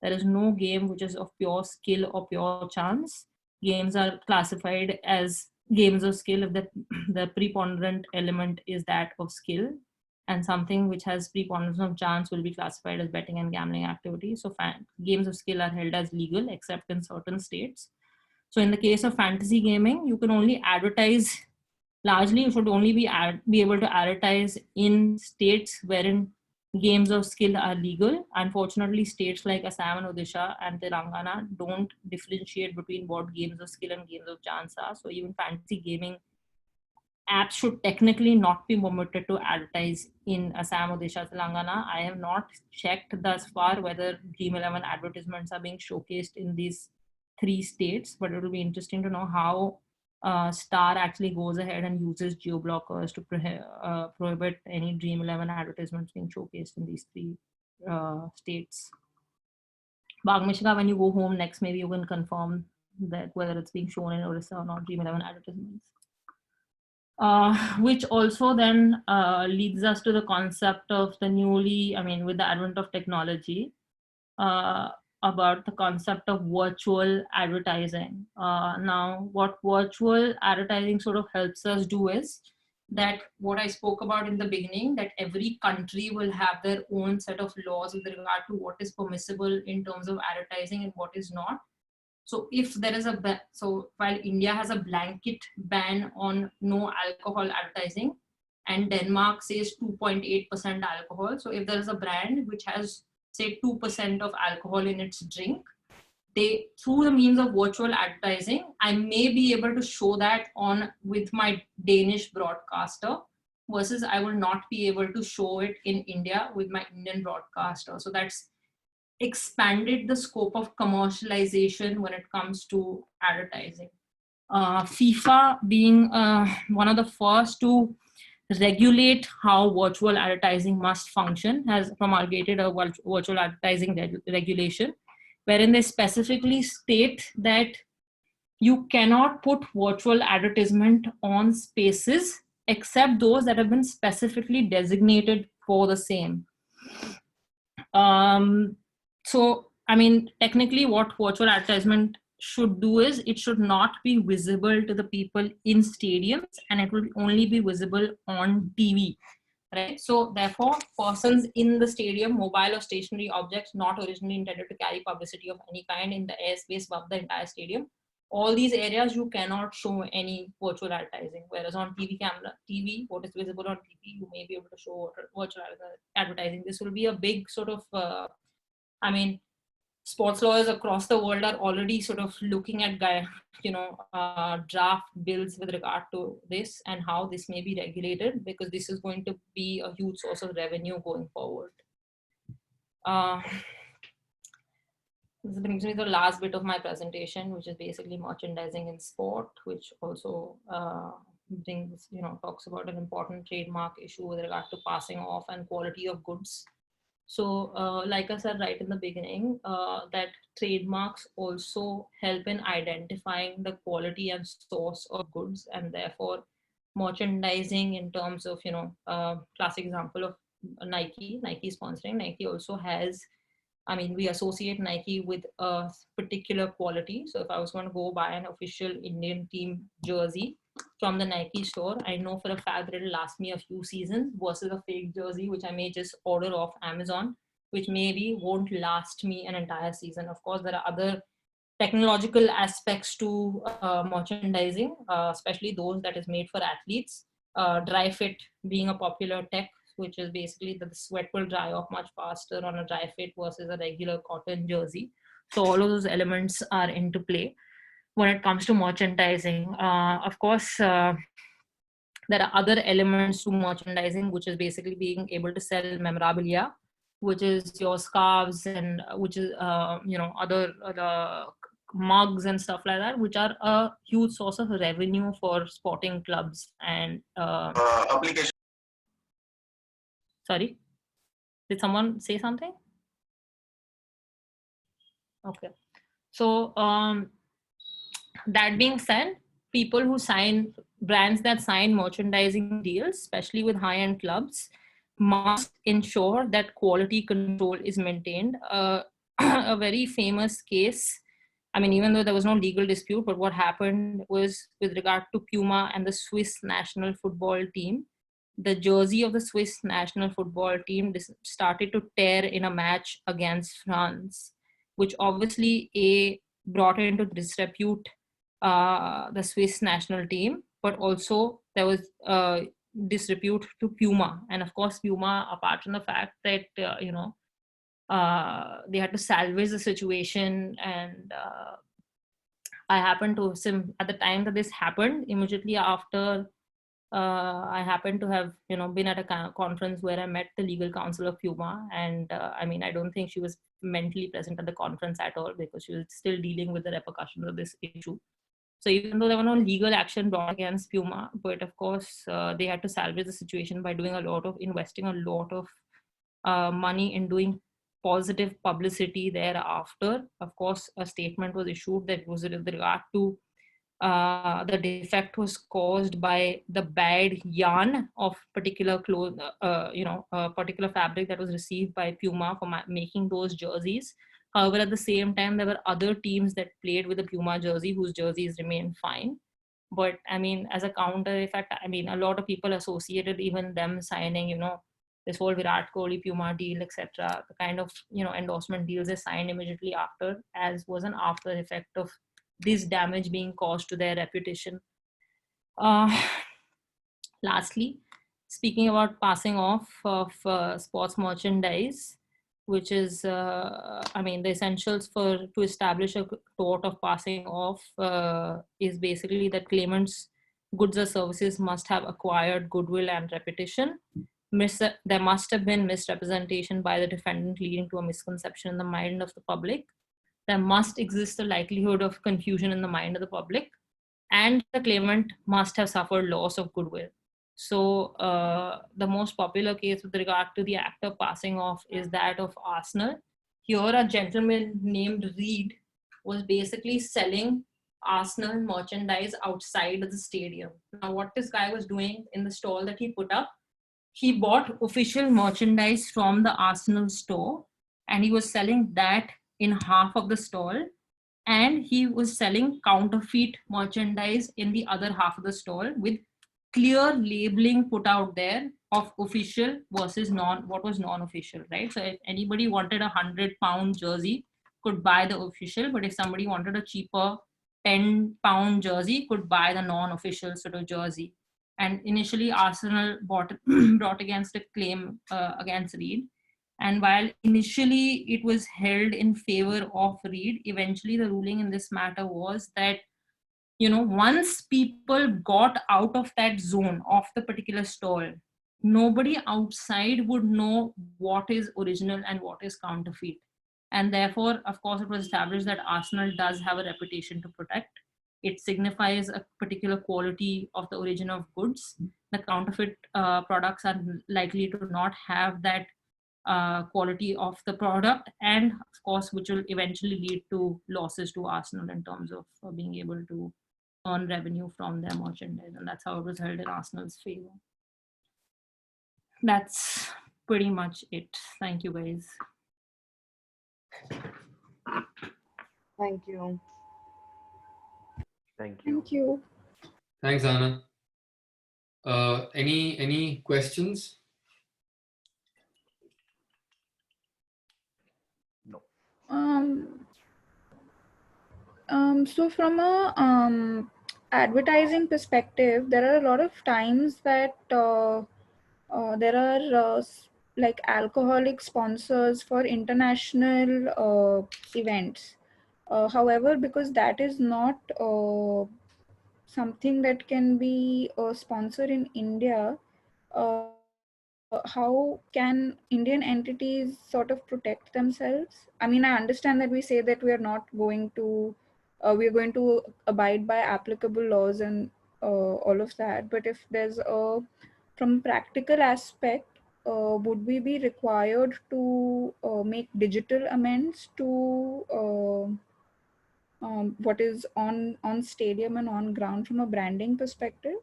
there is no game which is of pure skill or pure chance. Games are classified as games of skill if the preponderant element is that of skill, and something which has preponderance of chance will be classified as betting and gambling activities. So games of skill are held as legal except in certain states. So in the case of fantasy gaming, you can only advertise, largely you should only be able to advertise in states wherein games of skill are legal. Unfortunately, states like Assam and Odisha and Telangana don't differentiate between what games of skill and games of chance are. So even fantasy gaming apps should technically not be permitted to advertise in Assam, Odisha, Telangana. I have not checked thus far whether Dream11 advertisements are being showcased in these 3 states, but it will be interesting to know how Star actually goes ahead and uses geo-blockers to prohibit any Dream 11 advertisements being showcased in these three states. Bagmishka, when you go home next, maybe you can confirm that whether it's being shown in Orissa or not, Dream 11 advertisements. Which also then leads us to the concept of the newly, I mean, with the advent of technology, about the concept of virtual advertising. Now, what virtual advertising sort of helps us do is that what I spoke about in the beginning, that every country will have their own set of laws with regard to what is permissible in terms of advertising and what is not. So if there is so while India has a blanket ban on no alcohol advertising, and Denmark says 2.8% alcohol. So if there is a brand which has say 2% of alcohol in its drink, they, through the means of virtual advertising, I may be able to show that on with my Danish broadcaster, versus I will not be able to show it in India with my Indian broadcaster. So that's expanded the scope of commercialization when it comes to advertising. FIFA being one of the first to regulate how virtual advertising must function has promulgated a virtual advertising regulation, wherein they specifically state that you cannot put virtual advertisement on spaces except those that have been specifically designated for the same. So, I mean, technically what virtual advertisement should do is it should not be visible to the people in stadiums, and it will only be visible on TV, right? So therefore, persons in the stadium, mobile or stationary objects not originally intended to carry publicity of any kind in the airspace above the entire stadium, all these areas you cannot show any virtual advertising. Whereas on TV, what is visible on TV, you may be able to show virtual advertising. This will be a big sort of, I mean, sports lawyers across the world are already sort of looking at draft bills with regard to this and how this may be regulated, because this is going to be a huge source of revenue going forward. This brings me to the last bit of my presentation, which is basically merchandising in sport, which also talks about an important trademark issue with regard to passing off and quality of goods. So like I said right in the beginning, that trademarks also help in identifying the quality and source of goods, and therefore merchandising in terms of, classic example of Nike sponsoring. Nike also has, I mean, we associate Nike with a particular quality. So if I was going to go buy an official Indian team jersey from the Nike store, I know for a fact that it'll last me a few seasons, versus a fake jersey, which I may just order off Amazon, which maybe won't last me an entire season. Of course, there are other technological aspects to merchandising, especially those that is made for athletes. Dry fit being a popular tech, which is basically that the sweat will dry off much faster on a dry fit versus a regular cotton jersey. So all of those elements are into play when it comes to merchandising. Of course, there are other elements to merchandising, which is basically being able to sell memorabilia, which is your scarves and which is other mugs and stuff like that, which are a huge source of revenue for sporting clubs and application. Sorry, did someone say something? Okay, so that being said, people who sign, brands that sign merchandising deals, especially with high-end clubs, must ensure that quality control is maintained. A very famous case, I mean, even though there was no legal dispute, but what happened was with regard to Puma and the Swiss national football team. The jersey of the Swiss national football team started to tear in a match against France, which obviously brought into disrepute the Swiss national team, but also there was disrepute to Puma. And of course, Puma, apart from the fact that, they had to salvage the situation. And I happened to, at the time that this happened, immediately after, I happened to have, been at a conference where I met the legal counsel of Puma. And I mean, I don't think she was mentally present at the conference at all, because she was still dealing with the repercussions of this issue. So even though there was no legal action brought against Puma, but of course they had to salvage the situation by doing investing a lot of money in doing positive publicity thereafter. Of course, a statement was issued that was with regard to the defect was caused by the bad yarn of particular particular fabric that was received by Puma for making those jerseys. However, at the same time, there were other teams that played with the Puma jersey whose jerseys remained fine. But I mean, as a counter effect, I mean, a lot of people associated even them signing, this whole Virat Kohli Puma deal, etc. The kind of endorsement deals they signed immediately after, as was an after effect of this damage being caused to their reputation. Lastly, speaking about passing off of sports merchandise, which is, I mean, the essentials to establish a tort of passing off is basically that claimants' goods or services must have acquired goodwill and reputation. There must have been misrepresentation by the defendant leading to a misconception in the mind of the public. There must exist a likelihood of confusion in the mind of the public, and the claimant must have suffered loss of goodwill. So the most popular case with regard to the act of passing off is that of Arsenal. Here, a gentleman named Reed was basically selling Arsenal merchandise outside of the stadium. Now, what this guy was doing in the stall that he put up, he bought official merchandise from the Arsenal store, and he was selling that in half of the stall, and he was selling counterfeit merchandise in the other half of the stall with clear labeling put out there of official versus what was non-official, right? So if anybody wanted £100 jersey could buy the official, but if somebody wanted a cheaper £10 jersey could buy the non-official sort of jersey. And initially Arsenal brought against a claim against Reed. And while initially it was held in favor of Reed, eventually the ruling in this matter was that, once people got out of that zone of the particular stall, nobody outside would know what is original and what is counterfeit. And therefore, of course, it was established that Arsenal does have a reputation to protect. It signifies a particular quality of the origin of goods. The counterfeit products are likely to not have that quality of the product, and of course which will eventually lead to losses to Arsenal in terms of being able to earn revenue from their merchandise, and that's how it was held in Arsenal's favor. That's pretty much it. Thank you, guys. Thank you. Thank you. Thank you. Thanks, Anna. Any questions? So from a advertising perspective, there are a lot of times that there are like alcoholic sponsors for international events. However, because that is not something that can be sponsored in India, how can Indian entities sort of protect themselves? I mean, I understand that we say that we are not going to, we're going to abide by applicable laws and all of that. But if there's from practical aspect, would we be required to make digital amends to what is on stadium and on ground from a branding perspective?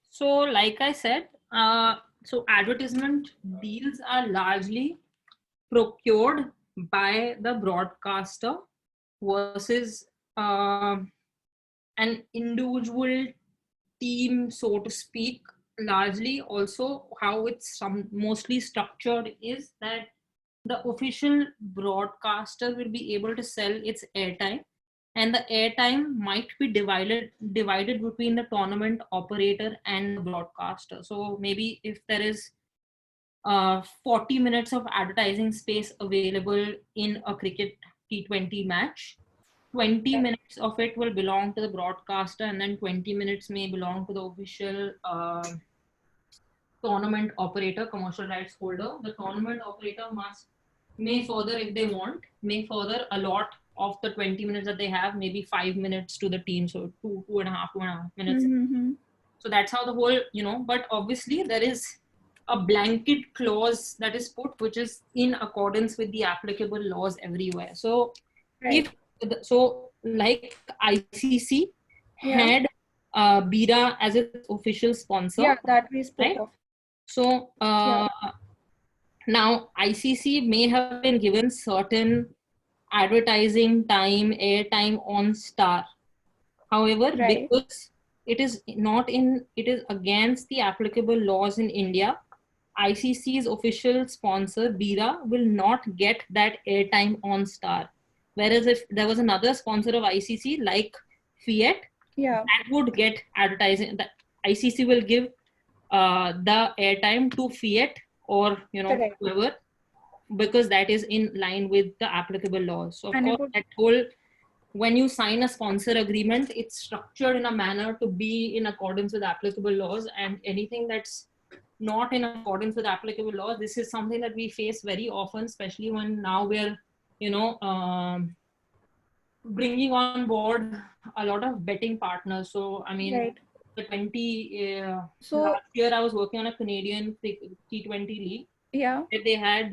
So like I said, so advertisement deals are largely procured by the broadcaster versus an individual team, so to speak. Largely also how it's mostly structured is that the official broadcaster will be able to sell its airtime, and the airtime might be divided between the tournament operator and the broadcaster. So maybe if there is 40 minutes of advertising space available in a cricket T20 match, 20 minutes of it will belong to the broadcaster, and then 20 minutes may belong to the official tournament operator, commercial rights holder. The tournament operator must may further, if they want, may further allot of the 20 minutes that they have, maybe 5 minutes to the team. So 2.5 minutes. So that's how the whole, but obviously there is a blanket clause that is put, which is in accordance with the applicable laws everywhere. So Right. like ICC Yeah. had Bira as its official sponsor. Yeah, that we spoke right? of. So Yeah. now ICC may have been given certain advertising time, airtime on Star. However, Right. because it is against the applicable laws in India, ICC's official sponsor, Bira, will not get that airtime on Star. Whereas if there was another sponsor of ICC like Fiat, Yeah. that would get advertising. The ICC will give the airtime to Fiat or Correct. whoever, because that is in line with the applicable laws. So of And it course, would, that whole, when you sign a sponsor agreement, it's structured in a manner to be in accordance with applicable laws, and anything that's not in accordance with applicable laws, this is something that we face very often, especially when now we're bringing on board a lot of betting partners. So I mean, right. the 20 So last year I was working on a Canadian T20 league. yeah. They had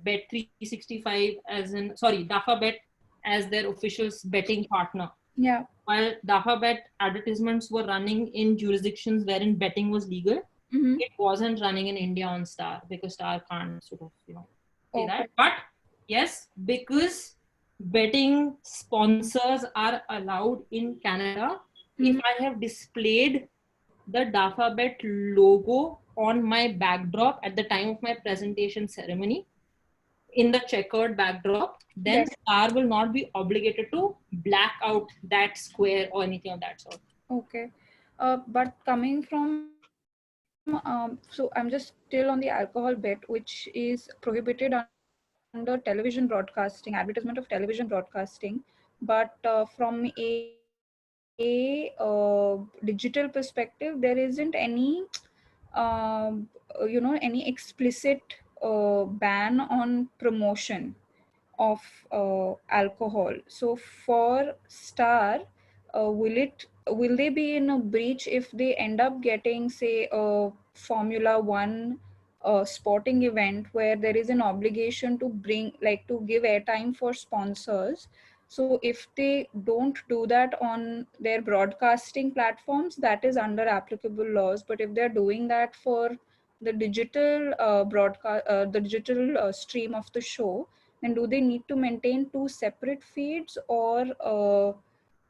Bet 365 as in, sorry, Dafa Bet as their official betting partner. Yeah. While Dafa Bet advertisements were running in jurisdictions wherein betting was legal, it wasn't running in India on Star, because Star can't sort of, say that. Okay. But yes, because betting sponsors are allowed in Canada, if I have displayed the Dafa Bet logo on my backdrop at the time of my presentation ceremony in the checkered backdrop, then Right. Star will not be obligated to black out that square or anything of that sort. Okay. But coming from, so I'm just still on the alcohol bit, which is prohibited under television broadcasting, advertisement of television broadcasting. But from a digital perspective, there isn't any, any explicit ban on promotion of alcohol. So for Star, will they be in a breach if they end up getting, say, a Formula One sporting event where there is an obligation to give airtime for sponsors? So if they don't do that on their broadcasting platforms, that is under applicable laws. But if they're doing that for the digital the digital stream of the show, then do they need to maintain two separate feeds, or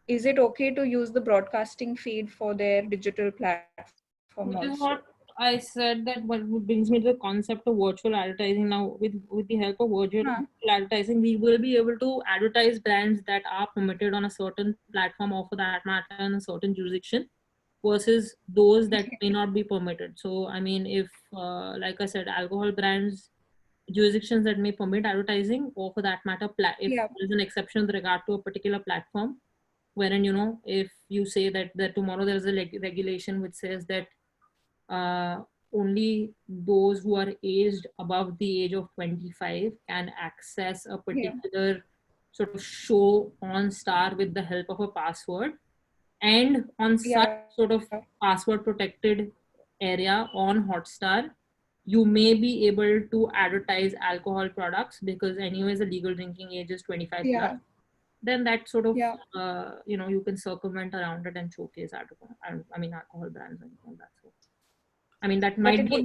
is it okay to use the broadcasting feed for their digital platform also? Which is what I said, that what brings me to the concept of virtual advertising. Now, with the help of virtual advertising, we will be able to advertise brands that are permitted on a certain platform, or for that matter in a certain jurisdiction, versus those that may not be permitted. So I mean, if like I said, alcohol brands, jurisdictions that may permit advertising, or for that matter, if there's an exception with regard to a particular platform, wherein if you say that tomorrow there's a regulation which says that only those who are aged above the age of 25 can access a particular sort of show on Star with the help of a password, and on such sort of password protected area on Hotstar, you may be able to advertise alcohol products, because anyways the legal drinking age is 25 plus. Then that sort of you can circumvent around it and showcase alcohol brands and all that. So I mean, that might be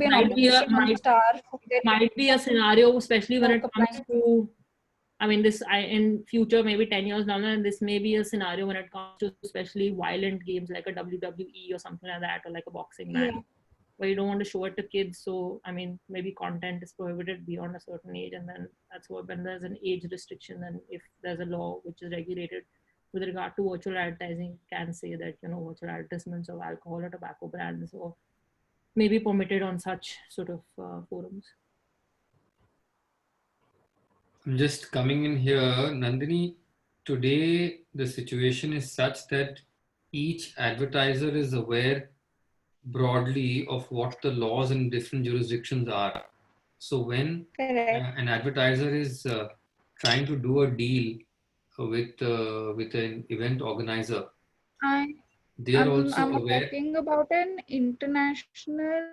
a scenario, especially when it comes to, I mean, in future, maybe 10 years down the line, this may be a scenario when it comes to especially violent games like a WWE or something like that, or like a boxing match, where you don't want to show it to kids. So, I mean, maybe content is prohibited beyond a certain age, and then that's what, when there's an age restriction, then if there's a law which is regulated with regard to virtual advertising, can say that, virtual advertisements of alcohol or tobacco brands or may be permitted on such sort of forums. I'm just coming in here, Nandini. Today, the situation is such that each advertiser is aware broadly of what the laws in different jurisdictions are. So when Correct. an advertiser is trying to do a deal with an event organizer, I they are also I'm aware. talking about an international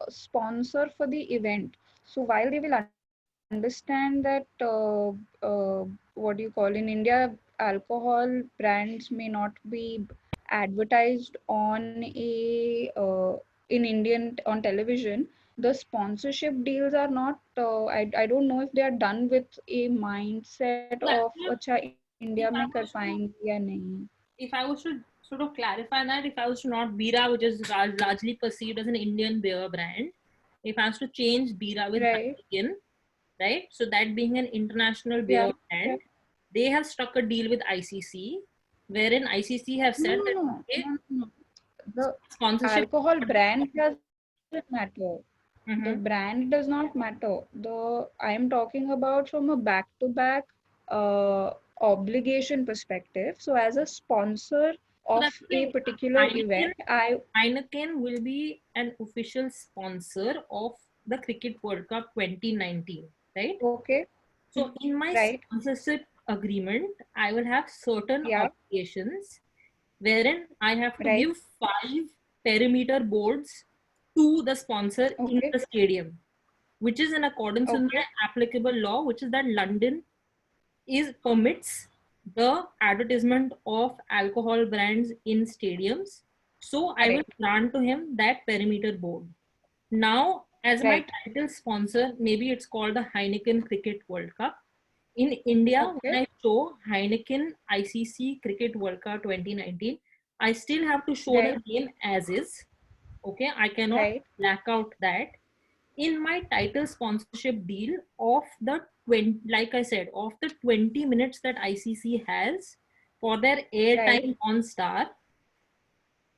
sponsor for the event. So while they will understand that what do you call, in India, alcohol brands may not be advertised on a in Indian on television. The sponsorship deals are not. I don't know if they are done with a mindset of That's what, अच्छा India में if कर I was पाएंगे to, या नहीं. if I was to sort of clarify that, if I was to not Bira, which is largely perceived as an Indian beer brand, if I was to change Bira with Right. Heineken, right? So that being an international Yeah. beer brand, they have struck a deal with ICC, wherein ICC have said that okay, No. The sponsorship. alcohol brand doesn't matter. The Mhm. brand does not matter. I am talking about from a back-to-back obligation perspective. So as a sponsor So of that's the a thing. particular event, Heineken will be an official sponsor of the Cricket World Cup 2019, right? okay, So in my right, sponsorship agreement, I will have certain yeah, obligations wherein I have to right, give 5 perimeter boards to the sponsor in okay, the stadium, which is in accordance with my okay, applicable law, which is that London is permits the advertisement of alcohol brands in stadiums. So I will correct, grant to him that perimeter board. Now, as my right, title sponsor, maybe it's called the Heineken Cricket World Cup. In India, okay, when I show Heineken ICC Cricket World Cup 2019, I still have to show the right, name as is. Okay, I cannot right, black out that. In my title sponsorship deal of the 20, like I said, of the 20 minutes that ICC has for their right, airtime on Star,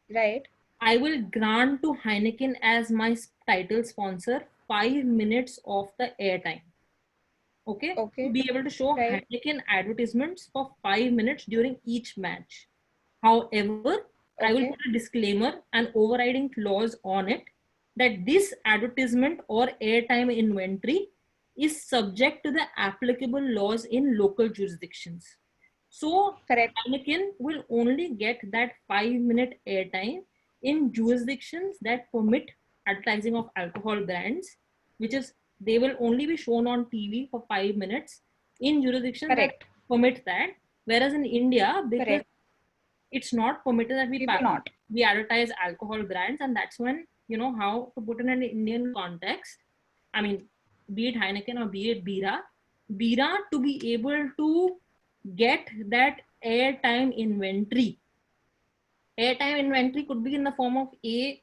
right, I will grant to Heineken as my title sponsor 5 minutes of the airtime. Okay, to okay, be able to show right, Heineken advertisements for 5 minutes during each match. However, I will okay, put a disclaimer and overriding clause on it that this advertisement or airtime inventory is subject to the applicable laws in local jurisdictions. So correct, Heineken will only get that 5 minute airtime in jurisdictions that permit advertising of alcohol brands, which is they will only be shown on TV for 5 minutes in jurisdictions that correct, permit that. Whereas in India, because correct. it's not permitted that We will not. we advertise alcohol brands, and that's when you know how to put in an Indian context. I mean, be it Heineken or be it Bira to be able to get that airtime inventory. Airtime inventory could be in the form of a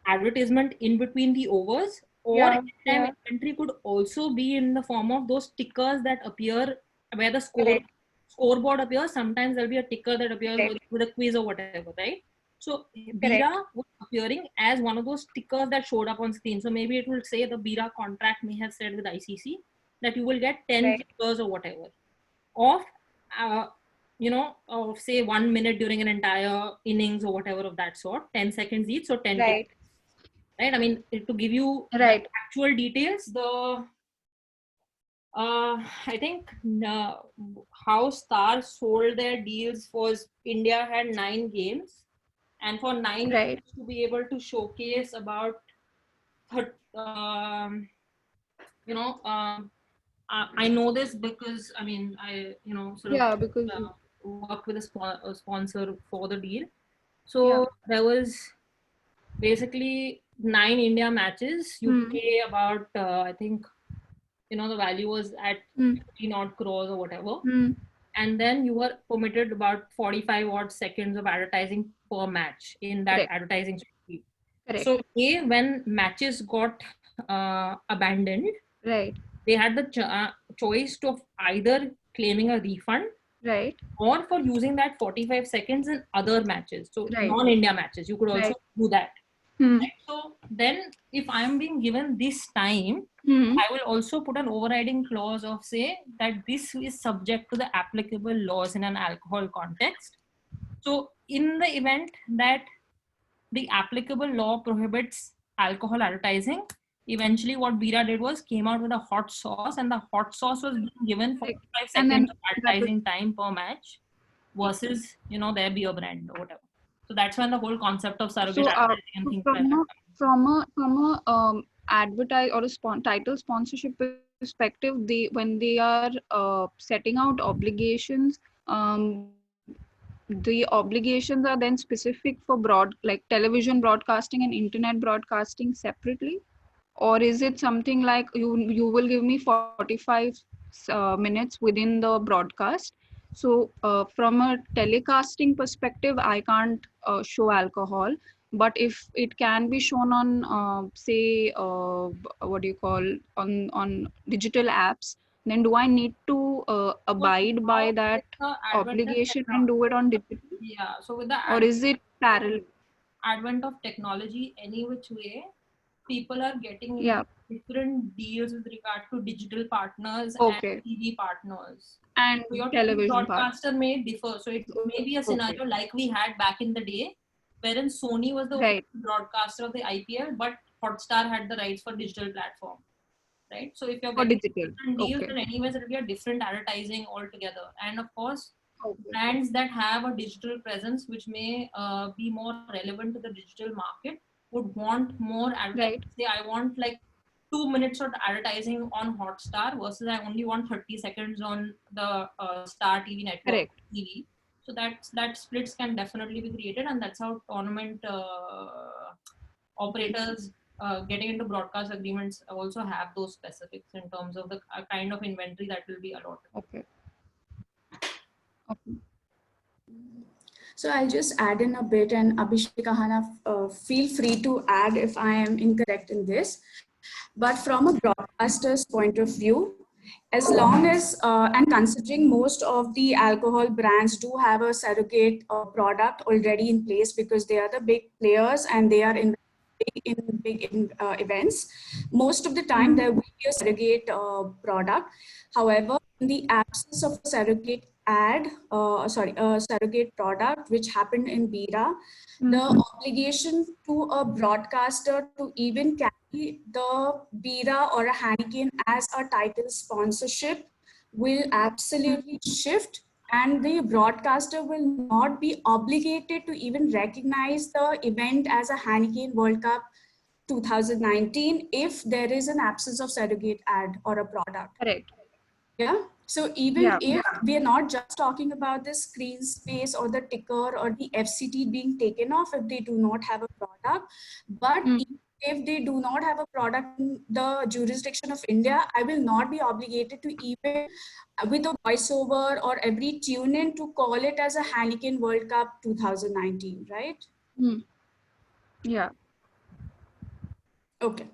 advertisement in between the overs, or Yeah, airtime yeah, inventory could also be in the form of those tickers that appear where the correct, scoreboard appears. Sometimes there'll be a ticker that appears correct, with a quiz or whatever, right? So Bira correct, was appearing as one of those stickers that showed up on screen. So maybe it will say the Bira contract may have said with ICC that you will get 10 right, tickers or whatever of uh, of say 1 minute during an entire innings or whatever of that sort, 10 seconds each, so 10 tickers, right, right? I mean, to give you the right, actual details, I think how Star sold their deals was India had 9 games, and for 9 games right. to be able to showcase about, you know, I know this because I mean I sort of Yeah, because worked with a sponsor for the deal. yeah. So there was basically 9 India matches. You Hmm. pay about I think the value was at Hmm. 15 odd crores or whatever, Hmm. and then you were permitted about 45 odd seconds of advertising per match in that Correct. advertising stream. Correct. So when matches got abandoned, Right. they had the choice of either claiming a refund Right. or for using that 45 seconds in other matches. So Right. non-India matches, you could also Right. do that. Hmm. Right? So then if I'm being given this time, Hmm. I will also put an overriding clause of say that this is subject to the applicable laws in an alcohol context. So in the event that the applicable law prohibits alcohol advertising, eventually what Bira did was came out with a hot sauce, and the hot sauce was being given 45 And then seconds of advertising time per match versus, you know, their beer brand or whatever. So that's when the whole concept of surrogate So, advertising and things like that. from a advertise or a title sponsorship perspective, when they are setting out obligations, the obligations are then specific for like television broadcasting and internet broadcasting separately, or is it something like you will give me 45 minutes within the broadcast? So from a telecasting perspective, I can't show alcohol, but if it can be shown on say what do you call, on digital apps, then do I need to So abide now by that with the obligation and do it on digital, yeah, so with the or is it parallel? advent of technology, any which way, people are getting Yeah. different deals with regard to digital partners Okay. and TV partners. And So your TV television part. broadcaster may differ. So it may be a scenario like we had back in the day, wherein Sony was the Right. broadcaster of the IPL, but Hotstar had the rights for digital platform. Right. So if you're For getting digital. different deals, Okay. then anyways it will be a different advertising altogether. And of course, Okay. brands that have a digital presence, which may be more relevant to the digital market, would want more advertising. Right. Say, I want like 2 minutes of advertising on Hotstar versus I only want 30 seconds on the Star TV network Correct. TV. So that splits can definitely be created, and that's how tournament operators getting into broadcast agreements also have those specifics in terms of the kind of inventory that will be allotted. Okay. Okay. So I'll just add in a bit, and Abhishek, Ahana, feel free to add if I am incorrect in this. But from a broadcaster's point of view, as long as, and considering most of the alcohol brands do have a surrogate product already in place because they are the big players and they are in big events, most of the time there will be a surrogate product. However, in the absence of a surrogate surrogate product, which happened in Bira, the obligation to a broadcaster to even carry the Bira or a Heineken as a title sponsorship will absolutely shift, and the broadcaster will not be obligated to even recognize the event as a Heineken World Cup 2019 if there is an absence of surrogate ad or a product. Correct. Yeah. So even if we are not just talking about the screen space or the ticker or the FCT being taken off if they do not have a product, but if they do not have a product in the jurisdiction of India, I will not be obligated to even with a voiceover or every tune in to call it as a Heineken World Cup 2019, right? Yeah. Okay.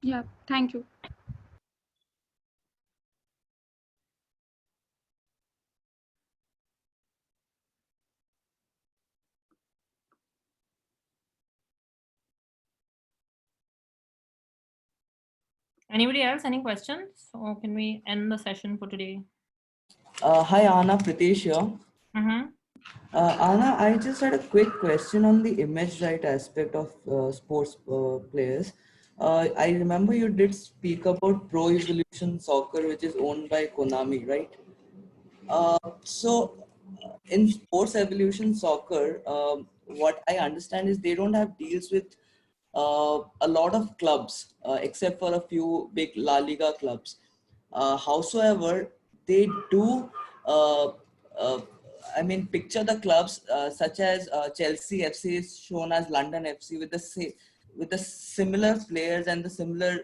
Yeah. Thank you. Anybody else? Any questions? Or can we end the session for today? Hi, Anna, Pritesh here. Mm-hmm. Anna, I just had a quick question on the image right aspect of sports players. I remember you did speak about Pro Evolution Soccer, which is owned by Konami, right? So, in Sports Evolution Soccer, what I understand is they don't have deals with a lot of clubs, except for a few big La Liga clubs. Howsoever, they do, I mean, picture the clubs such as Chelsea FC is shown as London FC with the similar players and the similar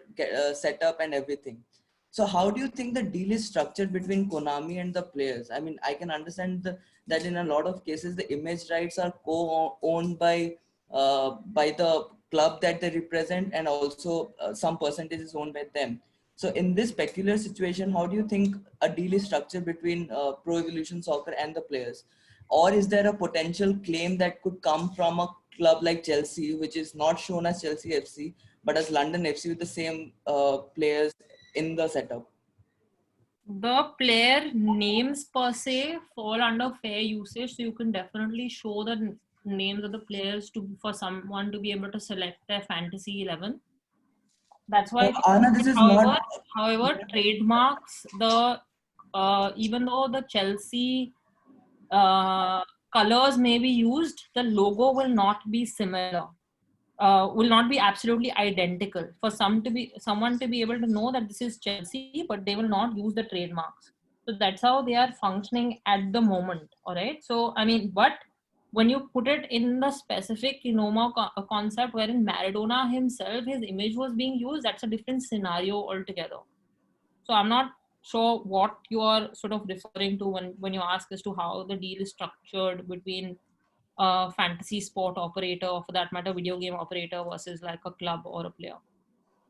setup and everything. So how do you think the deal is structured between Konami and the players? I mean, I can understand that in a lot of cases, the image rights are co-owned by the club that they represent, and also some percentage is owned by them. So in this peculiar situation, how do you think a deal is structured between Pro Evolution Soccer and the players? Or is there a potential claim that could come from a club like Chelsea, which is not shown as Chelsea FC, but as London FC with the same players in the setup? The player names per se fall under fair usage, so you can definitely show the names of the players to for someone to be able to select their fantasy 11. That's why. Anna, this is However, not. trademarks, the even though the Chelsea colors may be used, the logo will not be similar. Will not be absolutely identical. For someone to be able to know that this is Chelsea, but they will not use the trademarks. So that's how they are functioning at the moment. All right. So I mean, but when you put it in the specific concept wherein Maradona himself, his image was being used, that's a different scenario altogether. So I'm not sure what you are sort of referring to when you ask as to how the deal is structured between a fantasy sport operator, or for that matter, video game operator versus like a club or a player.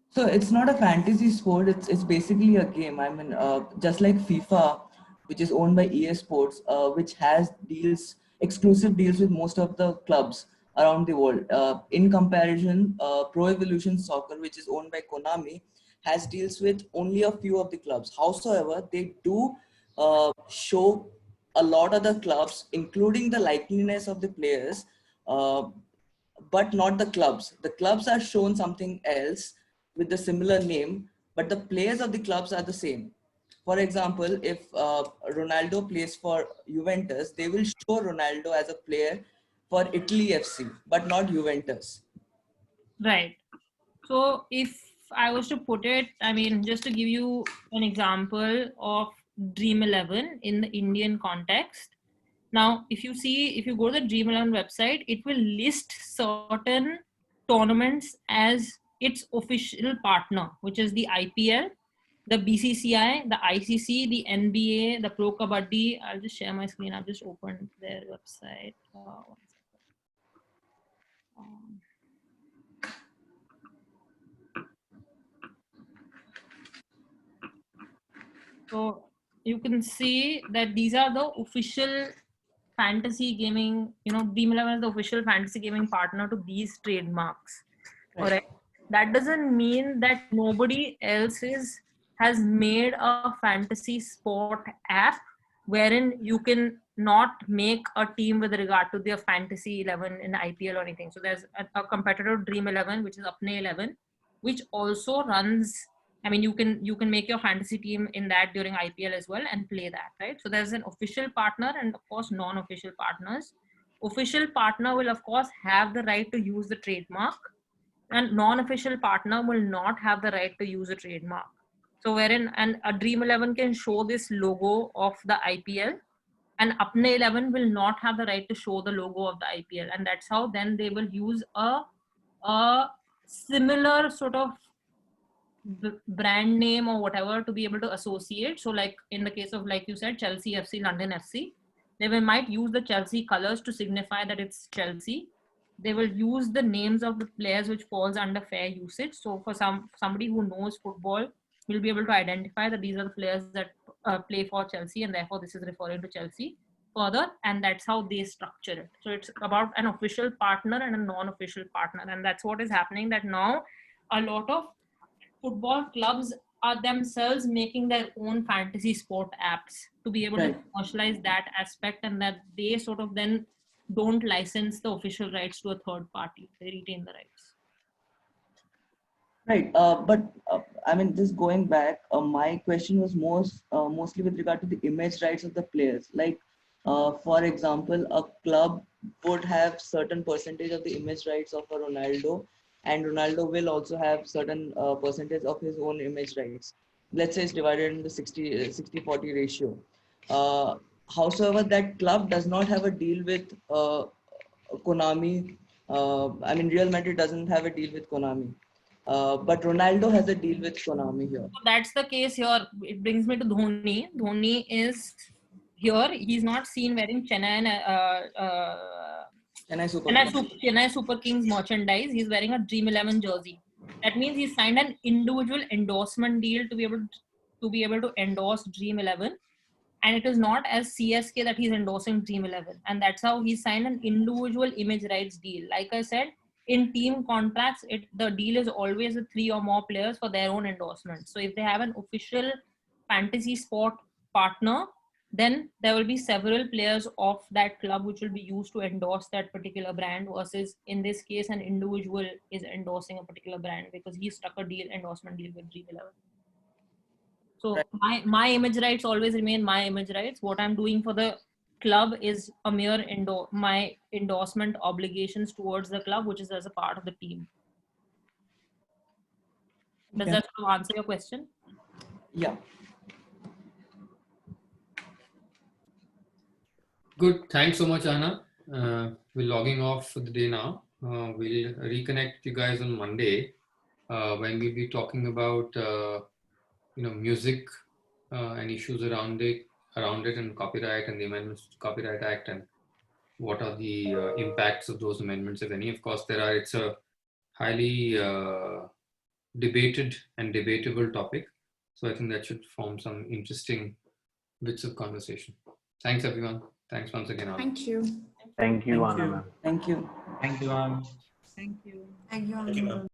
So it's not a fantasy sport. It's basically a game. I mean, just like FIFA, which is owned by EA Sports, which has exclusive deals with most of the clubs around the world. In comparison, Pro Evolution Soccer, which is owned by Konami, has deals with only a few of the clubs. However, they do show a lot of the clubs, including the likeliness of the players, but not the clubs. The clubs are shown something else with the similar name, but the players of the clubs are the same. For example, if Ronaldo plays for Juventus, they will show Ronaldo as a player for Italy FC, but not Juventus. Right. So if I was to put it, I mean, just to give you an example of Dream 11 in the Indian context. Now, if you go to the Dream 11 website, it will list certain tournaments as its official partner, which is the IPL, the BCCI, the ICC, the NBA, the Pro Kabaddi. I'll just share my screen. I've just opened their website. One second. So you can see that these are the official fantasy gaming, Dream 11 is the official fantasy gaming partner to these trademarks. All right. That doesn't mean that nobody else has made a fantasy sport app wherein you can not make a team with regard to their fantasy 11 in IPL or anything. So there's a competitor, Dream 11, which is Apne 11, which also runs. I mean, you can make your fantasy team in that during IPL as well and play that, right? So there's an official partner and of course non-official partners. Official partner will of course have the right to use the trademark, and non-official partner will not have the right to use a trademark. So wherein a Dream 11 can show this logo of the IPL, and Apne 11 will not have the right to show the logo of the IPL, and that's how then they will use a similar sort of brand name or whatever to be able to associate. So like in the case of, like you said, Chelsea FC, London FC, they might use the Chelsea colors to signify that it's Chelsea. They will use the names of the players which falls under fair usage. So for somebody who knows football will be able to identify that these are the players that play for Chelsea, and therefore this is referring to Chelsea further, and that's how they structure it. So it's about an official partner and a non-official partner, and that's what is happening, that now a lot of football clubs are themselves making their own fantasy sport apps to be able to commercialize that aspect, and that they sort of then don't license the official rights to a third party. They retain the rights. Right. But I mean, just going back, my question was mostly with regard to the image rights of the players. Like, for example, a club would have certain percentage of the image rights of a Ronaldo, and Ronaldo will also have certain percentage of his own image rights. Let's say it's divided into 60-40 ratio. However, that club does not have a deal with Konami. I mean, Real Madrid doesn't have a deal with Konami. But Ronaldo has a deal with Konami here. So that's the case here. It brings me to Dhoni. Dhoni is here. He's not seen wearing Chennai Super Kings merchandise. He's wearing a Dream 11 jersey. That means he signed an individual endorsement deal to be able to endorse Dream 11. And it is not as CSK that he's endorsing Dream 11. And that's how he signed an individual image rights deal. Like I said, in team contracts, the deal is always with 3 or more players for their own endorsement. So if they have an official fantasy sport partner, then there will be several players of that club which will be used to endorse that particular brand, versus in this case an individual is endorsing a particular brand because he struck a endorsement deal with Dream 11. So Right. my image rights always remain my image rights. What I'm doing for the club is a mere my endorsement obligations towards the club, which is as a part of the team. Does Okay. that sort of answer your question? Yeah. Good. Thanks so much, Anna. We're logging off for the day now. We'll reconnect with you guys on Monday when we'll be talking about music and issues around it and copyright and the amendments to the Copyright Act and what are the impacts of those amendments, if any. Of course, it's a highly debated and debatable topic. So I think that should form some interesting bits of conversation. Thanks, everyone. Thanks once again, Anna. Thank you. Thank you, Thank Anna you. ma'am. Thank you. Thank you, ma'am. Thank you. Thank you. Thank you, ma'am.